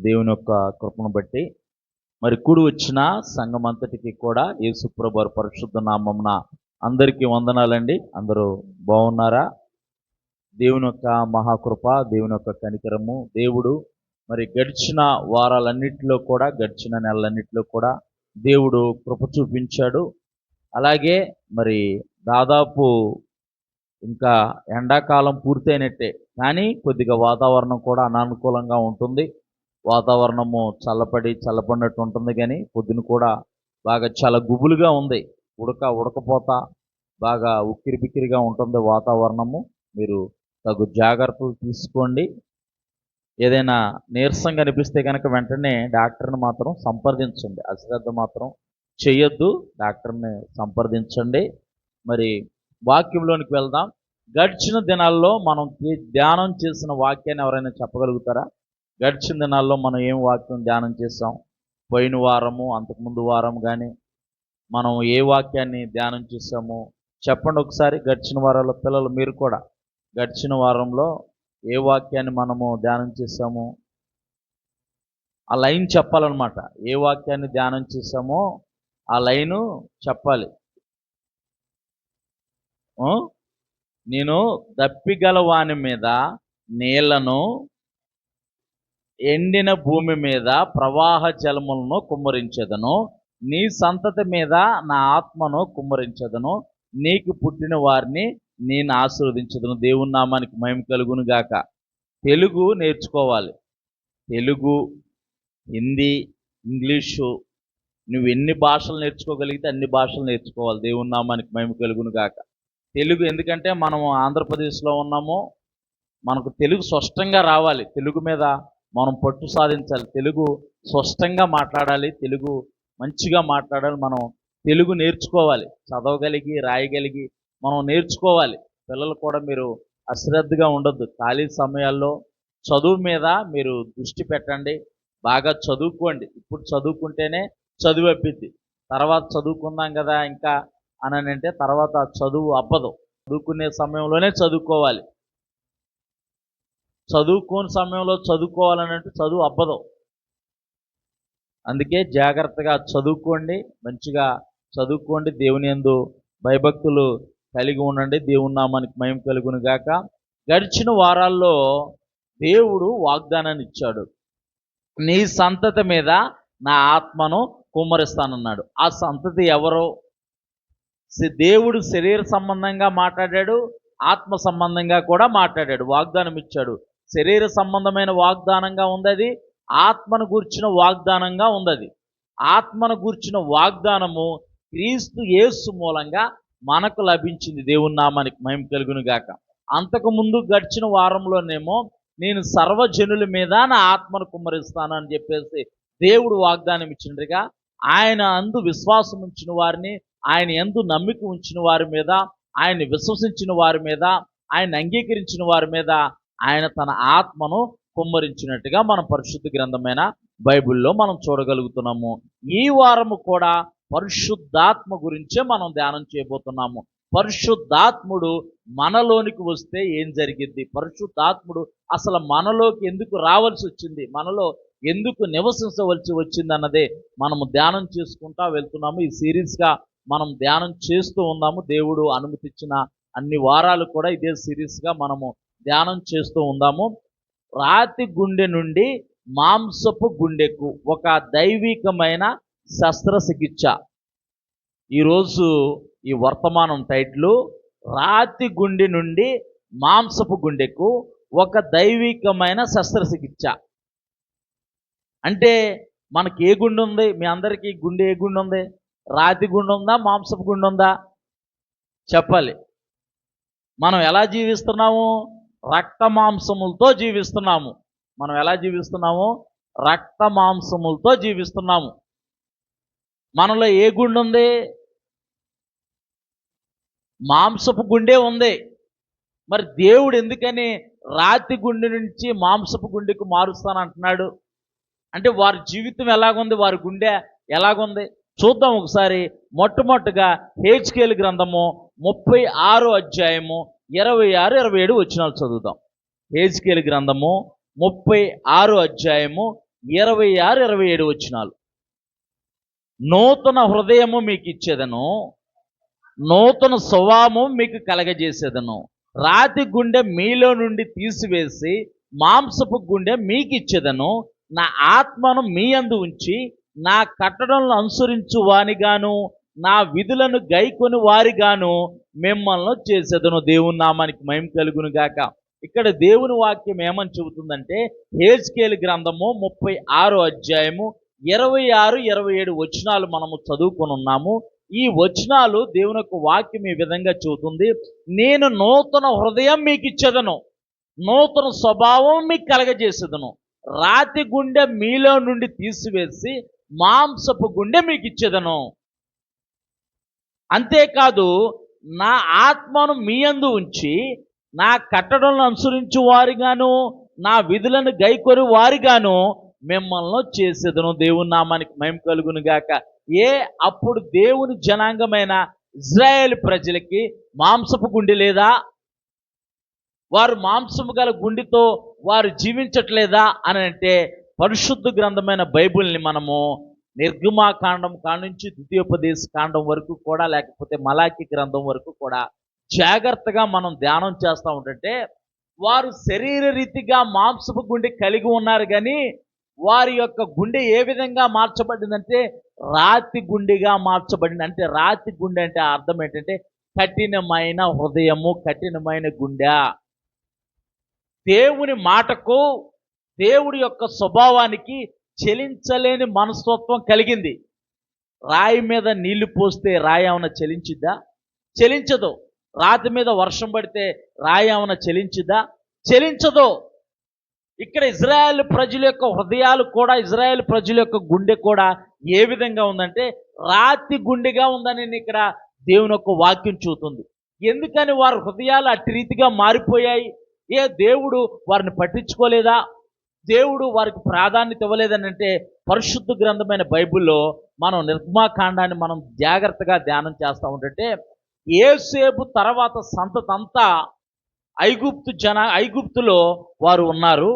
దేవుని యొక్క కృపను బట్టి మరి కూడి వచ్చిన సంఘమంతటికి కూడా యేసుప్రభు వారి పరిశుద్ధ నామమున అందరికీ వందనాలండి. అందరూ బాగున్నారా? దేవుని యొక్క మహాకృప, దేవుని యొక్క కనికరము, దేవుడు మరి గడిచిన వారాలన్నిటిలో కూడా, గడిచిన నెలలన్నిటిలో కూడా దేవుడు కృప చూపించాడు. అలాగే మరి దాదాపు ఇంకా ఎండాకాలం పూర్తయినట్టే, కానీ కొద్దిగా వాతావరణం కూడా అనానుకూలంగా ఉంటుంది. వాతావరణము చల్లపడినట్టు ఉంటుంది, కానీ పొద్దున కూడా బాగా చాలా గుబులుగా ఉంది. ఉడకపోత బాగా ఉక్కిరిబిక్కిరిగా ఉంటుంది వాతావరణము. మీరు తగు జాగ్రత్తలు తీసుకోండి. ఏదైనా నీరసంగా అనిపిస్తే కనుక వెంటనే డాక్టర్ని మాత్రం సంప్రదించండి. అశ్రద్ధ మాత్రం చేయొద్దు, డాక్టర్ని సంప్రదించండి. మరి వాక్యంలోనికి వెళ్దాం. గడిచిన దినాల్లో మనం ధ్యానం చేసిన వాక్యాన్ని ఎవరైనా చెప్పగలుగుతారా? గడిచిన దినాల్లో మనం ఏం వాక్యం ధ్యానం చేసాం? పోయిన వారము, అంతకుముందు వారం కానీ మనం ఏ వాక్యాన్ని ధ్యానం చేసాము చెప్పండి ఒకసారి. గడిచిన వారాల్లో పిల్లలు మీరు కూడా గడిచిన వారంలో ఏ వాక్యాన్ని మనము ధ్యానం చేసాము ఆ లైన్ చెప్పాలన్నమాట. ఏ వాక్యాన్ని ధ్యానం చేసామో ఆ లైను చెప్పాలి. నేను దప్పిగల వాని మీద నీళ్లను, ఎండిన భూమి మీద ప్రవాహ జలములను కుమ్మరించెదను. నీ సంతతి మీద నా ఆత్మను కుమ్మరించెదను. నీకు పుట్టిన వారిని నేను ఆశీర్వదించదును. దేవుని నామానికి మహిమ కలుగును గాక. తెలుగు నేర్చుకోవాలి. తెలుగు, హిందీ, ఇంగ్లీషు, నువ్వు ఎన్ని భాషలు నేర్చుకోగలిగితే అన్ని భాషలు నేర్చుకోవాలి. దేవుని నామానికి మహిమ కలుగును గాక. తెలుగు ఎందుకంటే మనం ఆంధ్రప్రదేశ్లో ఉన్నాము, మనకు తెలుగు స్పష్టంగా రావాలి. తెలుగు మీద మనం పట్టు సాధించాలి. తెలుగు స్పష్టంగా మాట్లాడాలి, తెలుగు మంచిగా మాట్లాడాలి. మనం తెలుగు నేర్చుకోవాలి, చదవగలిగి రాయగలిగి మనం నేర్చుకోవాలి. పిల్లలు కూడా మీరు అశ్రద్ధగా ఉండొద్దు. ఖాళీ సమయాల్లో చదువు మీద మీరు దృష్టి పెట్టండి. బాగా చదువుకోండి. ఇప్పుడు చదువుకుంటేనే చదువు అబ్బిద్ది. తర్వాత చదువుకుందాం కదా ఇంకా అని అంటే తర్వాత చదువు అబ్బదు. చదువుకునే సమయంలోనే చదువుకోవాలి. చదువుకోని సమయంలో చదువుకోవాలని అంటే చదువు అబ్బదు. అందుకే జాగ్రత్తగా చదువుకోండి, మంచిగా చదువుకోండి. దేవుని యందు భయభక్తులు కలిగి ఉండండి. దేవుని నామానికి మహిమ కలుగును గాక. గడిచిన వారాల్లో దేవుడు వాగ్దానాన్ని ఇచ్చాడు. నీ సంతతి మీద నా ఆత్మను కుమ్మరిస్తానన్నాడు. ఆ సంతతి ఎవరో? దేవుడు శరీర సంబంధంగా మాట్లాడాడు, ఆత్మ సంబంధంగా కూడా మాట్లాడాడు, వాగ్దానం ఇచ్చాడు. శరీర సంబంధమైన వాగ్దానంగా ఉంది అది, ఆత్మను గూర్చిన వాగ్దానంగా ఉంది అది. ఆత్మను గూర్చిన వాగ్దానము క్రీస్తు యేసు మూలంగా మనకు లభించింది. దేవుని నామానికి మహిమ కలుగును గాక. అంతకుముందు గడిచిన వారంలోనేమో నేను సర్వజనుల మీద నా ఆత్మను కుమ్మరిస్తాను అని చెప్పేసి దేవుడు వాగ్దానం ఇచ్చినట్టుగా ఆయన అందు విశ్వాసం ఉంచిన వారిని, ఆయన యందు నమ్మిక ఉంచిన వారి మీద, ఆయన్ని విశ్వసించిన వారి మీద, ఆయన అంగీకరించిన వారి మీద ఆయన తన ఆత్మను కుమ్మరించినట్టుగా మనం పరిశుద్ధ గ్రంథమైన బైబిల్లో మనం చూడగలుగుతున్నాము. ఈ వారము కూడా పరిశుద్ధాత్మ గురించే మనం ధ్యానం చేయబోతున్నాము. పరిశుద్ధాత్ముడు మనలోనికి వస్తే ఏం జరిగింది? పరిశుద్ధాత్ముడు అసలు మనలోకి ఎందుకు రావాల్సి వచ్చింది? మనలో ఎందుకు నివసించవలసి వచ్చింది అన్నదే మనము ధ్యానం చేసుకుంటా వెళ్తున్నాము. ఈ సిరీస్గా మనం ధ్యానం చేస్తూ ఉన్నాము. దేవుడు అనుమతించిన అన్ని వారాలు కూడా ఇదే సిరీస్గా మనము ధ్యానం చేస్తూ ఉందాము. రాతి గుండె నుండి మాంసపు గుండెకు ఒక దైవికమైన శస్త్రచికిత్స. ఈరోజు ఈ వర్తమానం టైటిల్ రాతి గుండె నుండి మాంసపు గుండెకు ఒక దైవికమైన శస్త్రచికిత్స. అంటే మనకి ఏ గుండె ఉంది? మీ అందరికీ గుండె ఏ గుండె ఉంది? రాతి గుండె ఉందా, మాంసపు గుండె ఉందా? చెప్పాలి. మనం ఎలా జీవిస్తున్నాము? రక్త మాంసములతో జీవిస్తున్నాము. మనం ఎలా జీవిస్తున్నాము? రక్త మాంసములతో జీవిస్తున్నాము. మనలో ఏ గుండె ఉంది? మాంసపు గుండె ఉంది. మరి దేవుడు ఎందుకని రాతి గుండె నుంచి మాంసపు గుండెకు మారుస్తానంటున్నాడు? అంటే వారి జీవితం ఎలాగుంది, వారి గుండె ఎలాగుంది చూద్దాం ఒకసారి. మొట్టమొదటిగా హెజ్కేలు గ్రంథము 36వ అధ్యాయము 26-27 వచనాలు చదువుదాం. హెజ్కేలు గ్రంథము 36వ అధ్యాయము 26, 27 వచనాలు. నూతన హృదయము మీకు ఇచ్చేదను, నూతన స్వభావము మీకు కలగజేసేదను. రాతి గుండె మీలో నుండి తీసివేసి మాంసపు గుండె మీకు ఇచ్చేదను. నా ఆత్మను మీ యందు ఉంచి నా కట్టడలను అనుసరించు వానిగాను నా విధులను గైకొని వారిగాను మిమ్మల్ని చేసేదను. దేవుని నామానికి మహిమ కలుగును గాక. ఇక్కడ దేవుని వాక్యం ఏమని చెబుతుందంటే, హెజ్కేలు గ్రంథము 36వ అధ్యాయము 26, 27 వచనాలు మనము చదువుకొని ఉన్నాము. ఈ వచనాలు దేవుని యొక్క వాక్యం ఈ విధంగా చెబుతుంది: నేను నూతన హృదయం మీకు ఇచ్చేదను, నూతన స్వభావం మీకు కలగజేసేదను. రాతి గుండె మీలో నుండి తీసివేసి మాంసపు గుండె మీకు ఇచ్చేదను. అంతేకాదు, నా ఆత్మను మీ యందు ఉంచి నా కట్టడలను అనుసరించు వారిగాను నా విధులను గైకొని వారిగాను మిమ్మల్ని చేసేదను. దేవుని నామానికి మహిమ కలుగును గాక. అప్పుడు దేవుని జనాంగమైన ఇజ్రాయేల్ ప్రజలకి మాంసపు గుండె లేదా? వారు మాంసము గల గుండెతో వారు జీవించట్లేదా అని అంటే, పరిశుద్ధ గ్రంథమైన బైబిల్ని మనము నిర్గమాకాండం కానుంచి ద్వితీయోపదేశ కాండం వరకు కూడా, లేకపోతే మలాకి గ్రంథం వరకు కూడా జాగ్రత్తగా మనం ధ్యానం చేస్తూ ఉంటుంటే, వారు శరీర రీతిగా మాంసపు గుండె కలిగి ఉన్నారు, కానీ వారి యొక్క గుండె ఏ విధంగా మార్చబడిందంటే రాతి గుండెగా మార్చబడింది. అంటే రాతి గుండె అంటే అర్థం ఏంటంటే కఠినమైన హృదయము, కఠినమైన గుండె. దేవుని మాటకు, దేవుడి యొక్క స్వభావానికి చెలించలేని మనస్తత్వం కలిగింది. రాయి మీద నీళ్లు పోస్తే రాయి ఏమైనా చెలించిద్దా? చెలించదు. రాతి మీద వర్షం పడితే రాయి ఏమైనా చెలించిద్దా? చెలించదు. ఇక్కడ ఇజ్రాయేల్ ప్రజల యొక్క హృదయాలు కూడా, ఇజ్రాయేల్ ప్రజల యొక్క గుండె కూడా ఏ విధంగా ఉందంటే రాతి గుండెగా ఉందని ఇక్కడ దేవుని యొక్క వాక్యం చూస్తుంది. ఎందుకని వారి హృదయాలు అట్టి రీతిగా మారిపోయాయి? దేవుడు వారిని పట్టించుకోలేదా? దేవుడు వారికి ప్రాధాన్యత ఇవ్వలేదని అంటే, పరిశుద్ధ గ్రంథమైన బైబిల్లో మనం నిర్గమాకాండాన్ని మనం జాగ్రత్తగా ధ్యానం చేస్తూ ఉంటుంటే, యోసేపు తర్వాత సంతతంతా ఐగుప్తులో వారు ఉన్నారు.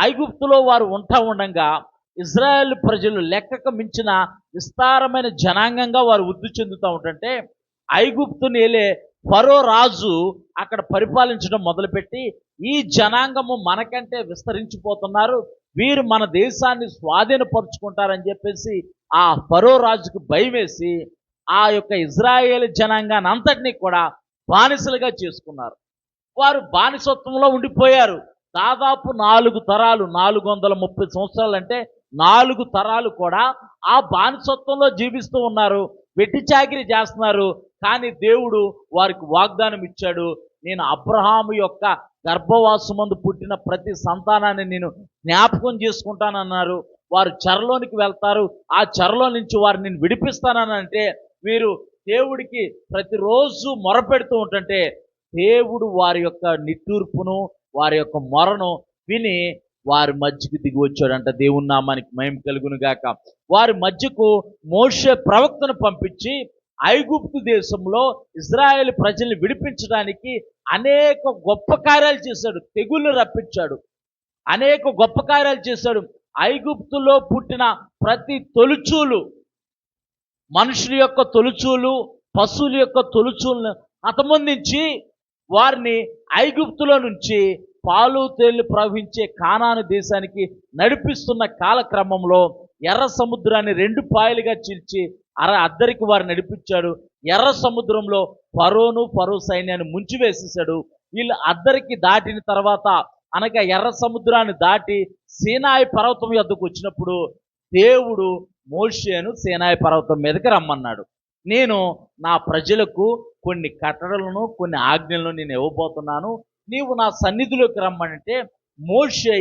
ఐగుప్తులో వారు ఉండగా ఇజ్రాయెల్ ప్రజలు లెక్కకు మించిన విస్తారమైన జనాంగంగా వారు వృద్ధి చెందుతూ ఉంటుంటే, ఐగుప్తుని ఏలే ఫరో రాజు అక్కడ పరిపాలించడం మొదలుపెట్టి, ఈ జనాంగము మనకంటే విస్తరించిపోతున్నారు, వీరు మన దేశాన్ని స్వాధీనపరుచుకుంటారని చెప్పేసి ఆ ఫరో రాజుకు భయం వేసి ఆ యొక్క ఇజ్రాయేల్ జనాంగాన్ని అంతటినీ కూడా బానిసలుగా చేసుకున్నారు. వారు బానిసత్వంలో ఉండిపోయారు. దాదాపు 4 తరాలు, 430 సంవత్సరాలు, అంటే 4 తరాలు కూడా ఆ బానిసత్వంలో జీవిస్తూ ఉన్నారు, వెట్టి చాకిరీ చేస్తున్నారు. కానీ దేవుడు వారికి వాగ్దానం ఇచ్చాడు, నేను అబ్రహాము యొక్క గర్భవాసమందు పుట్టిన ప్రతి సంతానాన్ని నేను జ్ఞాపకం చేసుకుంటానన్నారు. వారు చెరలోనికి వెళ్తారు, ఆ చెరలో నుంచి వారిని నేను విడిపిస్తానని అంటే, వీరు దేవుడికి ప్రతిరోజు మొరపెడుతూ ఉంటుంటే దేవుడు వారి యొక్క నిట్టూర్పును, వారి యొక్క మొరను విని వారి మధ్యకు దిగి వచ్చాడంట. దేవుని నామానికి మహిమ కలుగును గాక. వారి మధ్యకు మోషే ప్రవక్తను పంపించి ఐగుప్తు దేశంలో ఇజ్రాయేల్ ప్రజల్ని విడిపించడానికి అనేక గొప్ప కార్యాలు చేశాడు, తెగుళ్ళు రప్పించాడు, అనేక గొప్ప కార్యాలు చేశాడు. ఐగుప్తులో పుట్టిన ప్రతి తొలుచూలు, మనుషుల యొక్క తొలుచూలు, పశువుల యొక్క తొలుచూలను అంతమొందించి వారిని ఐగుప్తులో నుంచి పాలు తేళ్లు ప్రవహించే కానాను దేశానికి నడిపిస్తున్న కాలక్రమంలో ఎర్ర సముద్రాన్ని 2 పాయలుగా చీల్చి అద్దరికి వారు నడిపించాడు. ఎర్ర సముద్రంలో ఫరో సైన్యాన్ని ముంచివేసేసాడు. వీళ్ళు అద్దరికి దాటిన తర్వాత, అనగా ఎర్ర సముద్రాన్ని దాటి సీనాయి పర్వతం యొద్దకు వచ్చినప్పుడు దేవుడు మోషేను సీనాయి పర్వతం మీదకి రమ్మన్నాడు. నేను నా ప్రజలకు కొన్ని కట్టడలను, కొన్ని ఆజ్ఞలను నేను ఇవ్వబోతున్నాను, నీవు నా సన్నిధిలోకి రమ్మనంటే, మోషే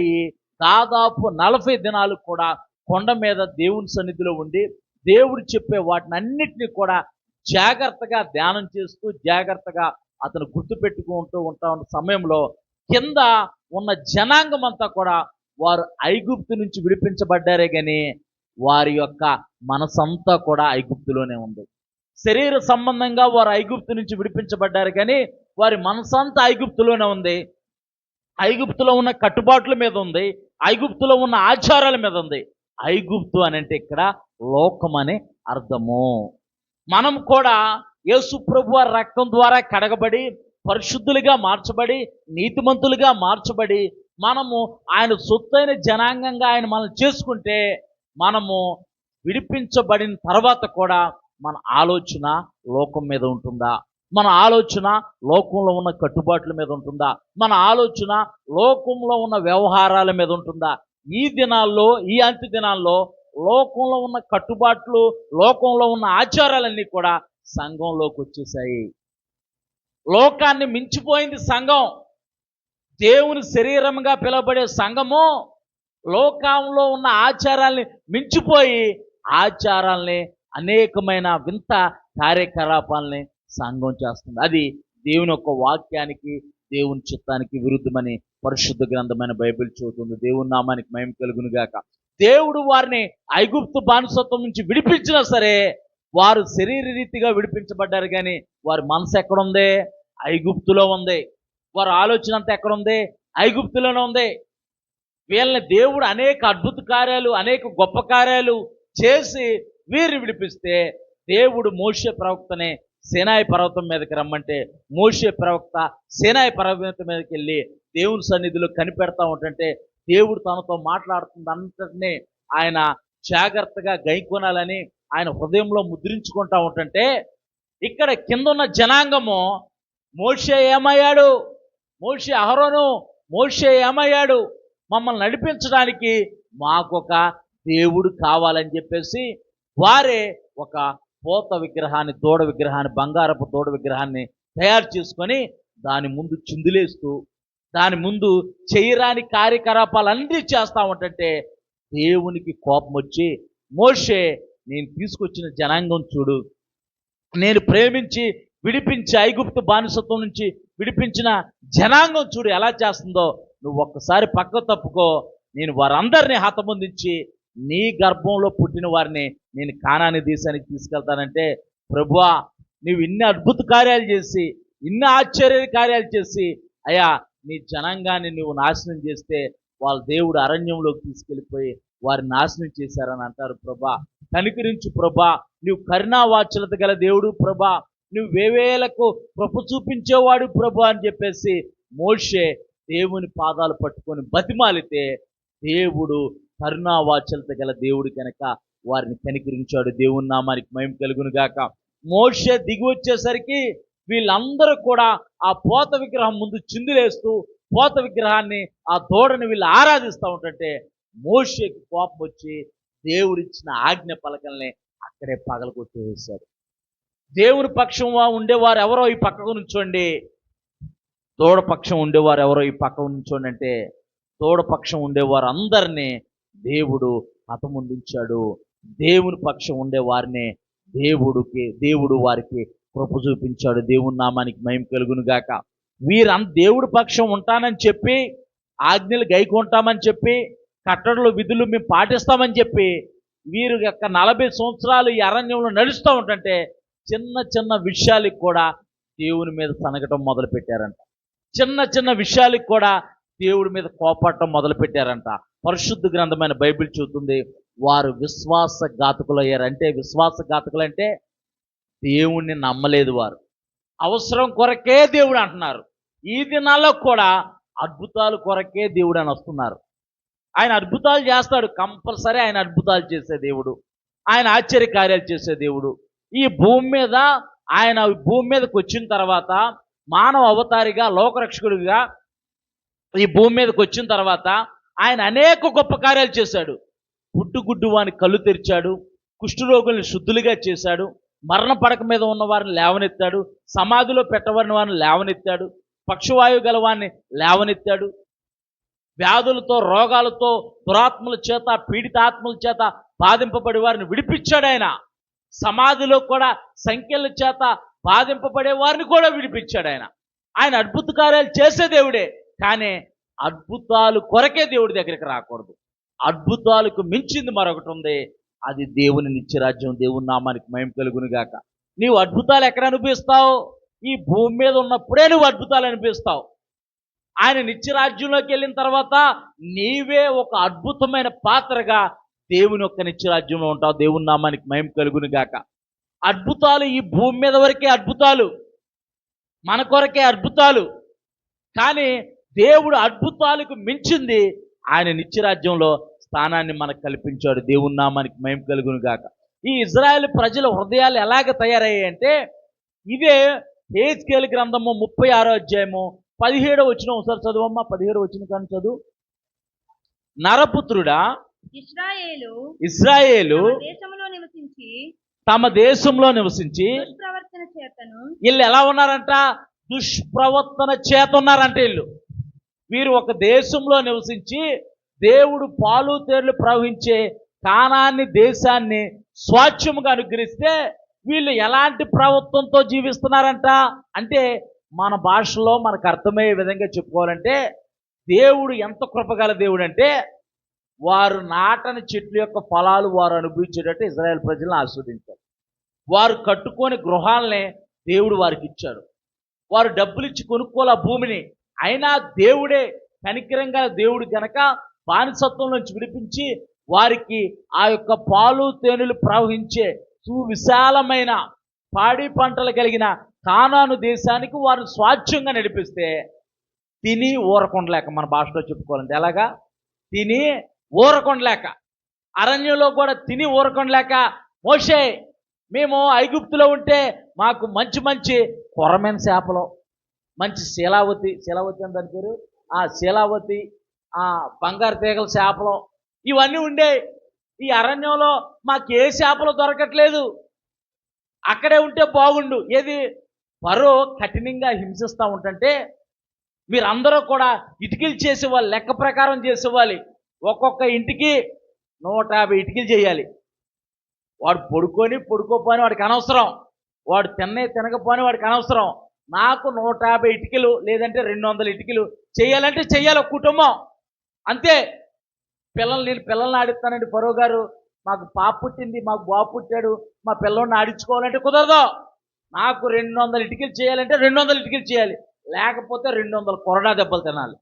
దాదాపు 40 దినాలు కూడా కొండ మీద దేవుని సన్నిధిలో ఉండి దేవుడు చెప్పే వాటిని అన్నిటినీ కూడా జాగ్రత్తగా ధ్యానం చేస్తూ, జాగ్రత్తగా అతను గుర్తుపెట్టుకుంటూ ఉన్న సమయంలో కింద ఉన్న జనాంగం అంతా కూడా వారు ఐగుప్తు నుంచి విడిపించబడ్డారే కానీ వారి యొక్క మనసంతా కూడా ఐగుప్తులోనే ఉంది. శరీర సంబంధంగా వారు ఐగుప్తు నుంచి విడిపించబడ్డారు, కానీ వారి మనసంతా ఐగుప్తులోనే ఉంది. ఐగుప్తులో ఉన్న కట్టుబాట్ల మీద ఉంది, ఐగుప్తులో ఉన్న ఆచారాల మీద ఉంది. ఐగుప్తు అని అంటే ఇక్కడ లోకం అనే అర్థము. మనం కూడా యేసు ప్రభువారి రక్తం ద్వారా కడగబడి పరిశుద్ధులుగా మార్చబడి నీతిమంతులుగా మార్చబడి మనము ఆయన సొత్తైన జనాంగంగా ఆయన మనం చేసుకుంటే మనము విడిపించబడిన తర్వాత కూడా మన ఆలోచన లోకం మీద ఉంటుందా? మన ఆలోచన లోకంలో ఉన్న కట్టుబాట్ల మీద ఉంటుందా? మన ఆలోచన లోకంలో ఉన్న వ్యవహారాల మీద ఉంటుందా? ఈ దినాల్లో, ఈ అంత్య దినాల్లో లోకంలో ఉన్న కట్టుబాట్లు, లోకంలో ఉన్న ఆచారాలన్నీ కూడా సంఘంలోకి వచ్చేసాయి. లోకాన్ని మించిపోయింది సంఘం. దేవుని శరీరంగా పిలువబడే సంఘము లోకంలో ఉన్న ఆచారాల్ని మించిపోయి ఆచారాల్ని, అనేకమైన వింత కార్యకలాపాలని సంఘం చేస్తుంది. అది దేవుని యొక్క వాక్యానికి, దేవుని చిత్తానికి విరుద్ధమని పరిశుద్ధ గ్రంథమైన బైబిల్ చెబుతుంది. దేవుని నామానికి మహిమ కలుగును గాక. దేవుడు వారిని ఐగుప్తు బానిసత్వం నుంచి విడిపించినా సరే వారు శరీర రీతిగా విడిపించబడ్డారు, కానీ వారి మనసు ఎక్కడుంది? ఐగుప్తులో ఉంది. వారి ఆలోచన అంతా ఎక్కడుంది? ఐగుప్తులోనే ఉంది. వీళ్ళని దేవుడు అనేక అద్భుత కార్యాలు, అనేక గొప్ప కార్యాలు చేసి వీరిని విడిపిస్తే దేవుడు మోషే ప్రవక్తనే సీనాయి పర్వతం మీదకి రమ్మంటే మోషే ప్రవక్త సీనాయి పర్వతం మీదకి వెళ్ళి దేవుని సన్నిధిలో కనిపెడతా ఉంటుంటే దేవుడు తనతో మాట్లాడుతుంది అంతటినీ ఆయన జాగ్రత్తగా గైకొనాలని ఆయన హృదయంలో ముద్రించుకుంటా ఉంటుంటే ఇక్కడ కింద ఉన్న జనాంగము మోషే ఏమయ్యాడు? మోషే అహరోను మోషే ఏమయ్యాడు? మమ్మల్ని నడిపించడానికి మాకొక దేవుడు కావాలని చెప్పేసి వారే ఒక పోత విగ్రహాన్ని, దూడ విగ్రహాన్ని, బంగారపు దూడ విగ్రహాన్ని తయారు చేసుకొని దాని ముందు చిందులేస్తూ దాని ముందు చేయరాని కార్యకలాపాలన్నీ చేస్తూ ఉంటుంటే దేవునికి కోపం వచ్చి, మోషే నేను తీసుకొచ్చిన జనాంగం చూడు, నేను ప్రేమించి విడిపించి ఐగుప్తు బానిసత్వం నుంచి విడిపించిన జనాంగం చూడు ఎలా చేస్తుందో, నువ్వు ఒక్కసారి పక్క తప్పుకో, నేను వారందరినీ హతముందించి నీ గర్భంలో పుట్టిన వారిని నేను కానాని దేశానికి తీసుకెళ్తానంటే, ప్రభువా నువ్వు ఇన్ని అద్భుత కార్యాలు చేసి, ఇన్ని ఆశ్చర్య కార్యాలు చేసి, అయ్యా నీ జనాంగాన్ని నువ్వు నాశనం చేస్తే వాళ్ళ దేవుడు అరణ్యంలోకి తీసుకెళ్ళిపోయి వారిని నాశనం చేశారని అంటారు. ప్రభా కనికరించు ప్రభా, నువ్వు కరుణావాత్సల్యత గల దేవుడు ప్రభా, నువ్వు వేవేలకు కృప చూపించేవాడు ప్రభా అని చెప్పేసి మోషే దేవుని పాదాలు పట్టుకొని బతిమాలితే దేవుడు కరుణావాత్సల్యత గల దేవుడు కనుక వారిని కనికరించాడు. దేవుని నామానికి మహిమ కలుగును గాక. మోషే దిగి వచ్చేసరికి వీళ్ళందరూ కూడా ఆ పోత విగ్రహం ముందు చిందులేస్తూ పోత విగ్రహాన్ని, ఆ దూడని వీళ్ళు ఆరాధిస్తూ ఉంటుంటే మోషేకి కోపం వచ్చి దేవుడిచ్చిన ఆజ్ఞ పలకల్ని అక్కడే పగలగొట్టేశారు. దేవుని పక్షం ఉండేవారు ఎవరో ఈ పక్కకు నుంచోండి, దూడ పక్షం ఉండేవారు ఎవరో ఈ పక్కకు నుంచోండి అంటే దూడ పక్షం ఉండేవారు అందరినీ దేవుడు హతముందించాడు. దేవుని పక్షం ఉండేవారిని దేవుడు వారికి కృప చూపించాడు. దేవుని నామానికి మహిమ కలుగును గాక. దేవుడి పక్షం ఉంటానని చెప్పి, ఆజ్ఞలు గైకొంటామని చెప్పి, కట్టడలు విధులు మేము పాటిస్తామని చెప్పి వీరు యొక్క 40 సంవత్సరాలు ఈ అరణ్యంలో నడుస్తూ ఉంటుంటే చిన్న చిన్న విషయాలకు కూడా దేవుని మీద సనగటం మొదలు పెట్టారంట. చిన్న చిన్న విషయాలకు కూడా దేవుడి మీద కోపడటం మొదలు పెట్టారంట. పరిశుద్ధ గ్రంథమైన బైబిల్ చెబుతుంది వారు విశ్వాసఘాతకులు అయ్యారు. అంటే విశ్వాసఘాతకులు అంటే దేవుణ్ణి నమ్మలేదు వారు, అవసరం కొరకే దేవుడు అంటున్నారు. ఈ దినాల్లో కూడా అద్భుతాలు కొరకే దేవుడు అని వస్తున్నారు. ఆయన అద్భుతాలు చేస్తాడు, కంపల్సరీ ఆయన అద్భుతాలు చేసే దేవుడు, ఆయన ఆశ్చర్య కార్యాలు చేసే దేవుడు. ఈ భూమి మీద ఆయన భూమి మీదకి వచ్చిన తర్వాత మానవ అవతారిగా, లోకరక్షకుడిగా ఈ భూమి మీదకి వచ్చిన తర్వాత ఆయన అనేక గొప్ప కార్యాలు చేశాడు. పుట్టుగుడ్డు వాని కళ్ళు తెరిచాడు, కుష్ఠరోగుల్ని శుద్ధులుగా చేశాడు, మరణ పడక మీద ఉన్న వారిని లేవనెత్తాడు, సమాధిలో పెట్టబడిన వారిని లేవనెత్తాడు, పక్షవాయువు గలవాన్ని లేవనెత్తాడు, వ్యాధులతో, రోగాలతో, దురాత్మల చేత, పీడితాత్మల చేత బాధింపబడి వారిని విడిపించాడు. ఆయన సమాధిలో కూడా సంఖ్యల చేత బాధింపబడే వారిని కూడా విడిపించాడు. ఆయన అద్భుత కార్యాలు చేసే దేవుడే, కానీ అద్భుతాలు కొరకే దేవుడి దగ్గరికి రాకూడదు. అద్భుతాలకు మించింది మరొకటి ఉంది, అది దేవుని నిత్యరాజ్యం. దేవుని నామానికి మహిమ కలుగును గాక. నీవు అద్భుతాలు ఎక్కడ అనిపిస్తావు? ఈ భూమి మీద ఉన్నప్పుడే నువ్వు అద్భుతాలు అనిపిస్తావు. ఆయన నిత్యరాజ్యంలోకి వెళ్ళిన తర్వాత నీవే ఒక అద్భుతమైన పాత్రగా దేవుని యొక్క నిత్యరాజ్యంలో ఉంటావు. దేవుని నామానికి మహిమ కలుగును గాక. అద్భుతాలు ఈ భూమి మీద వరకే అద్భుతాలు, మన కొరకే అద్భుతాలు. కానీ దేవుడు అద్భుతాలకు మించింది ఆయన నిత్యరాజ్యంలో స్థానాన్ని మనకు కల్పించాడు. దేవుని నామానికి మహిమ కలుగును గాక. ఈ ఇజ్రాయెల్ ప్రజల హృదయాలు ఎలాగ తయారయ్యాయి అంటే, ఇదే హెజ్కేలు గ్రంథము 36వ అధ్యాయము 17వ వచనం ఒకసారి చదువమ్మా. 17వ వచనం కానీ చదువు. నరపుత్రుడా, ఇశ్రాయేలు తమ దేశంలో నివసించి వీళ్ళు ఎలా ఉన్నారంట? దుష్ప్రవర్తన చేత ఉన్నారంట. వీరు ఒక దేశంలో నివసించి దేవుడు పాలు తేళ్లు ప్రవహించే కానాన్ని దేశాన్ని స్వాచ్ఛముగా అనుగ్రహిస్తే వీళ్ళు ఎలాంటి ప్రవర్తనతో జీవిస్తున్నారంట అంటే, మన భాషలో మనకు అర్థమయ్యే విధంగా చెప్పుకోవాలంటే, దేవుడు ఎంత కృపగల దేవుడు అంటే, వారు నాటని చెట్ల యొక్క ఫలాలు వారు అనుభవించేటట్టు ఇజ్రాయెల్ ప్రజలను ఆస్వాదించారు. వారు కట్టుకొని గృహాలనే దేవుడు వారికి ఇచ్చాడు. వారు డబ్బులు ఇచ్చి కొనుక్కోలే భూమిని. అయినా దేవుడే కనికరంగా దేవుడు గనక బానిసత్వం నుంచి విడిపించి వారికి ఆ యొక్క పాలు తేనెలు ప్రవహించే సువిశాలమైన పాడి పంటలు కలిగిన కానాను దేశానికి వారు స్వాచ్ఛంగా నడిపిస్తే తిని ఊరకొండలేక, మన భాషలో చెప్పుకోవాలంటే ఎలాగా, తిని ఊరకొండలేక, అరణ్యంలో కూడా తిని ఊరకొండలేక, మోషే మేము ఐగుప్తులో ఉంటే మాకు మంచి మంచి కొరమైన చేపలు, మంచి శీలావతి అని దాని పేరు, ఆ శీలావతి, ఆ బంగారు తీగల చేపలు ఇవన్నీ ఉండే. ఈ అరణ్యంలో మాకు ఏ చేపలు దొరకట్లేదు, అక్కడే ఉంటే బాగుండు. ఏది ఫరో కఠినంగా హింసిస్తూ ఉంటుంటే మీరందరూ కూడా ఇటుకలు చేసేవాళ్ళు, లెక్క ప్రకారం చేసేవాలి. ఒక్కొక్క ఇంటికి 150 ఇటుకలు చేయాలి. వాడు పడుకోపోని వాడికి అనవసరం, వాడు తినకపోని వాడికి అనవసరం. నాకు 150 ఇటుకలు లేదంటే 200 ఇటుకలు చేయాలంటే చెయ్యాలి ఒక కుటుంబం, అంతే. పిల్లల్ని ఆడిస్తానండి ఫరో గారు, మాకు పాప పుట్టింది, మాకు బాబు పుట్టాడు, మా పిల్లల్ని ఆడించుకోవాలంటే కుదరదు. నాకు 200 ఇటుకలు చేయాలంటే 200 ఇటుకలు చేయాలి, లేకపోతే 200 కొరడా దెబ్బలు తినాలి.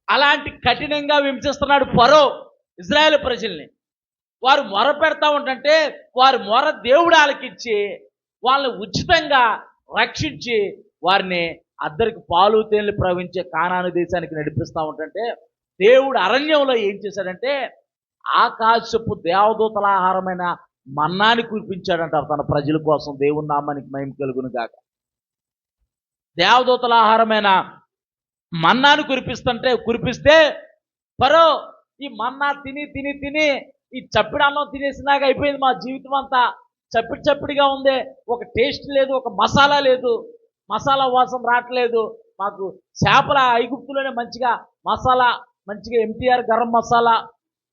అలాంటి కఠినంగా హింసిస్తున్నాడు ఫరో ఇజ్రాయెల్ ప్రజల్ని. వారు మొర పెడతా ఉంటుంటే వారి మొర దేవుడు ఆలకించి వాళ్ళని ఉచితంగా రక్షించి వారిని అద్దరికి పాలు తేనెలు ప్రవహించే కానాను దేశానికి నడిపిస్తూ ఉంటుంటే దేవుడు అరణ్యంలో ఏం చేశాడంటే ఆకాశపు దేవదూతల ఆహారమైన మన్నాని కురిపించాడంటారు తన ప్రజల కోసం. దేవుని నామానికి మహిమ కలుగును గాక. దేవదూతల ఆహారమైన మన్నాను కురిపిస్తే ఫరో ఈ మన్నా తిని ఈ చప్పిడి అన్నం తినేసినాక అయిపోయింది, మా జీవితం అంతా చప్పిడిగా ఉంది, ఒక టేస్ట్ లేదు, ఒక మసాలా లేదు, మసాలా వాసన రావట్లేదు. మాకు చేపల ఐగుప్తులోనే మంచిగా మసాలా, మంచిగా MTR గరం మసాలా,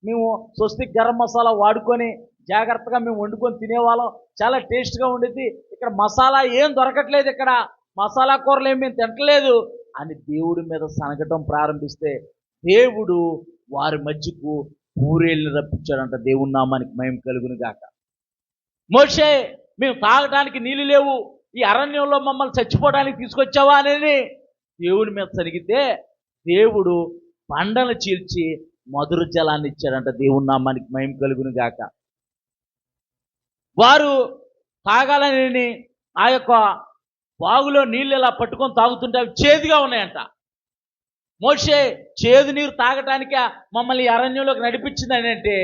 మేము స్వస్తిక్ గరం మసాలా వాడుకొని జాగ్రత్తగా మేము వండుకొని తినేవాళ్ళం, చాలా టేస్ట్గా ఉండేది. ఇక్కడ మసాలా ఏం దొరకట్లేదు, ఇక్కడ మసాలా కూరలు ఏం మేము తింటలేదు అని దేవుడి మీద సనగటం ప్రారంభిస్తే దేవుడు వారి మధ్యకు పూరేళ్ళని రప్పించాడంట. దేవుని నామానికి మహిమ కలుగును గాక. మోషే మేము తాగడానికి నీళ్ళు లేవు, ఈ అరణ్యంలో మమ్మల్ని చచ్చిపోవడానికి తీసుకొచ్చావా అనేది దేవుని మీద సరిగితే దేవుడు బండను చీల్చి మధుర జలాన్ని ఇచ్చాడంట. దేవుని నామానికి మహిమ కలుగును గాక. వారు తాగాలని ఆ యొక్క బాగులో నీళ్ళు ఇలా పట్టుకొని తాగుతుంటే అవి చేదుగా ఉన్నాయంట. మోషే చేదు నీరు తాగటానికి మమ్మల్ని అరణ్యంలోకి నడిపించిందని అంటే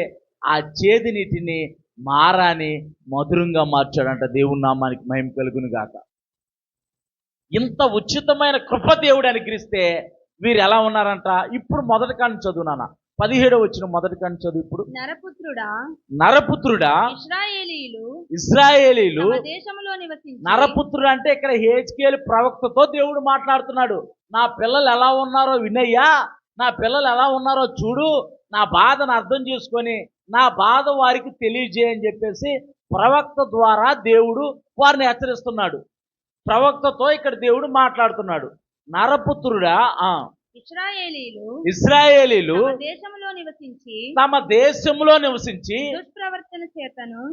ఆ చేదు నీటిని మారాని మధురంగా మార్చాడంట. దేవుని నామానికి మహిమ కలుగును గాక. ఇంత ఉచితమైన కృప దేవుడు అనుగ్రహిస్తే వీరు ఎలా ఉన్నారంట? ఇప్పుడు మొదటి కాని చదువు నాన్న, 17వ వచనం మొదటి కాని చదువు. ఇప్పుడు నరపుత్రుడా ఇశ్రాయేలీలు నరపుత్రుడు అంటే ఇక్కడ హెజ్కేలు ప్రవక్తతో దేవుడు మాట్లాడుతున్నాడు. నా పిల్లలు ఎలా ఉన్నారో వినయ్యా, నా పిల్లలు ఎలా ఉన్నారో చూడు, నా బాధను అర్థం చేసుకొని నా బాధ వారికి తెలియజేయని చెప్పేసి ప్రవక్త ద్వారా దేవుడు వారిని హెచ్చరిస్తున్నాడు. ప్రవక్తతో ఇక్కడ దేవుడు మాట్లాడుతున్నాడు. నరపుత్రుడా, ఇశ్రాయేలీలు తమ దేశంలో నివసించి దుష్ప్రవర్తన చేతను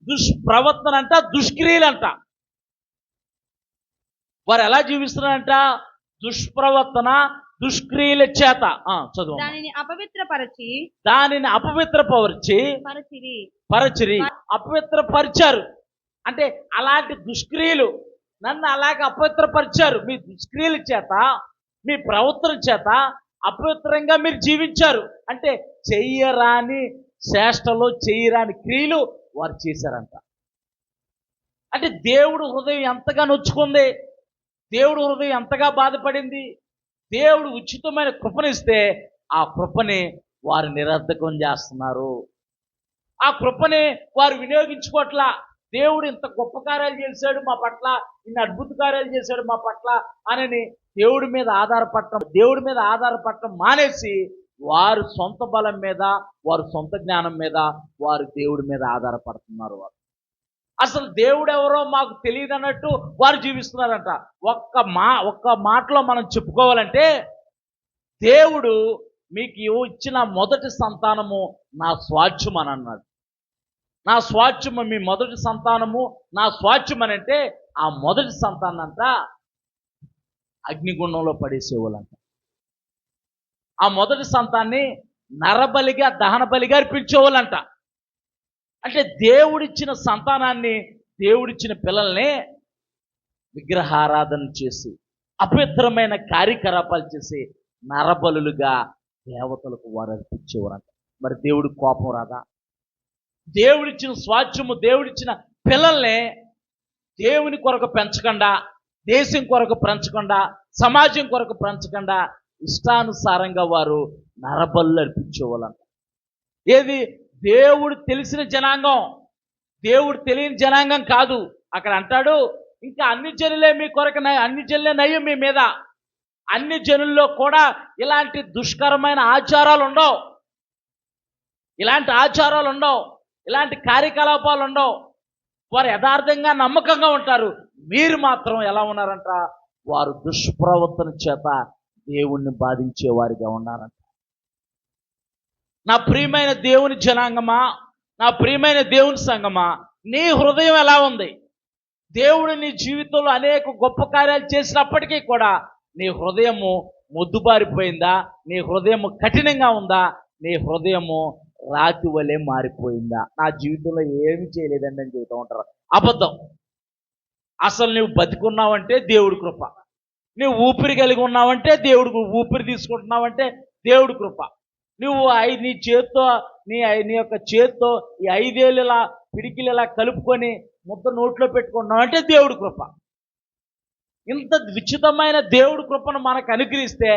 దుష్ప్రవర్తన అంట, దుష్క్రియలంట. వారు ఎలా జీవిస్తున్నారంట? దుష్ప్రవర్తన, దుష్క్రియల చేత చదువు. దానిని అపవిత్రపరిచి పరచిరి అపవిత్రపరిచారు. అంటే అలాంటి దుష్క్రియలు నన్ను అలాగే అపవిత్రపరిచారు. మీ దుష్క్రియల చేత, మీ ప్రవర్తన చేత అపవిత్రంగా మీరు జీవించారు. అంటే చెయ్యరాని చేష్టలు, చెయ్యరాని క్రియలు వారు చేశారంట. అంటే దేవుడు హృదయం ఎంతగా నొచ్చుకుంది, దేవుడు హృదయం ఎంతగా బాధపడింది. దేవుడు ఉచితమైన కృపనిస్తే ఆ కృపని వారు నిరర్ధకం చేస్తున్నారు. ఆ కృపని వారు వినియోగించుకోవట్లా. దేవుడు ఇంత గొప్ప కార్యాలు చేశాడు మా పట్ల, ఇన్ని అద్భుత కార్యాలు చేశాడు మా పట్ల అని దేవుడి మీద ఆధారపడటం మానేసి వారు సొంత బలం మీద, వారు సొంత జ్ఞానం మీద, వారు దేవుడి మీద ఆధారపడుతున్నారు. వారు అసలు దేవుడు ఎవరో మాకు తెలియదు అన్నట్టు వారు జీవిస్తున్నారంట. ఒక్క మాటలో మనం చెప్పుకోవాలంటే, దేవుడు మీకు ఇచ్చిన మొదటి సంతానము నా స్వాచ్ఛం అని అన్నాడు. నా స్వాచ్ఛము, మీ మొదటి సంతానము నా స్వాచ్ఛం అని అంటే ఆ మొదటి సంతానంట అగ్నిగుండంలో పడేసేవాళ్ళంట. ఆ మొదటి సంతాన్ని నరబలిగా, దహన బలిగా అర్పించేవాళ్ళంట. అంటే దేవుడిచ్చిన సంతానాన్ని, దేవుడిచ్చిన పిల్లల్ని విగ్రహారాధన చేసి, అపవిత్రమైన కార్యకలాపాలు చేసి నరబలులుగా దేవతలకు వారు అర్పించేవారంట. మరి దేవుడి కోపం రాదా? దేవుడిచ్చిన స్వాచ్ఛము, దేవుడిచ్చిన పిల్లల్ని దేవుని కొరకు పెంచకుండా, దేశం కొరకు పెంచకుండా, సమాజం కొరకు పెంచకుండా ఇష్టానుసారంగా వారు నరబలు అర్పించేవాళ్ళంట. ఏది? దేవుడు తెలిసిన జనాంగం, దేవుడు తెలియని జనాంగం కాదు. అక్కడ అంటాడు, ఇంకా అన్ని జనులే మీ కొరకు, అన్ని జనులే నయ్యం మీ మీద. అన్ని జనుల్లో కూడా ఇలాంటి దుష్కరమైన ఆచారాలు ఉండవు, ఇలాంటి కార్యకలాపాలు ఉండవు. వారు యథార్థంగా, నమ్మకంగా ఉంటారు. మీరు మాత్రం ఎలా ఉన్నారంట? వారు దుష్ప్రవర్తన చేత దేవుణ్ణి బాధించే వారిగా ఉన్నారంట. నా ప్రియమైన దేవుని జనాంగమా, నా ప్రియమైన దేవుని సంగమా, నీ హృదయం ఎలా ఉంది? దేవుడు నీ జీవితంలో అనేక గొప్ప కార్యాలు చేసినప్పటికీ కూడా నీ హృదయము మొద్దుబారిపోయిందా? నీ హృదయము కఠినంగా ఉందా? నీ హృదయము రాతి వలె మారిపోయిందా? నా జీవితంలో ఏమి చేయలేదండి అని చెబుతూ ఉంటారు. అబద్ధం. అసలు నువ్వు బతికున్నావంటే దేవుడి కృప. నువ్వు ఊపిరి కలిగి ఉన్నావంటే దేవుడు, ఊపిరి తీసుకుంటున్నావంటే దేవుడి కృప. నువ్వు నీ చేత్తో, నీ యొక్క చేత్తో ఈ 5 ఏళ్ళు ఇలా పిడికిలు ఇలా కలుపుకొని ముద్ద నోట్లో పెట్టుకుంటున్నావు అంటే దేవుడి కృప. ఇంత విచితమైన దేవుడి కృపను మనకు అనుగ్రహిస్తే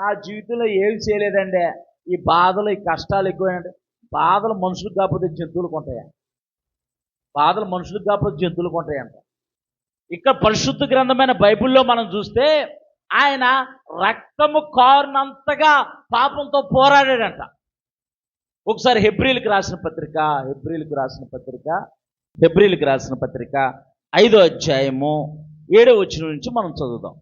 నా జీవితంలో ఏమి చేయలేదండి. ఈ బాధలు, ఈ కష్టాలు ఎక్కువైనా, బాధలు మనుషులకు కాకపోతే జంతువులకు ఉంటాయా? బాధలు మనుషులకు కాకపోతే జంతువులకు ఉంటాయంట. ఇక్కడ పరిశుద్ధ గ్రంథమైన బైబిల్లో మనం చూస్తే ఆయన రక్తము కారునంతగా పాపంతో పోరాడాడంట. ఒకసారి హెబ్రీలకు రాసిన పత్రిక 5వ అధ్యాయము 7వ వచనం నుంచి మనం చదువుదాం.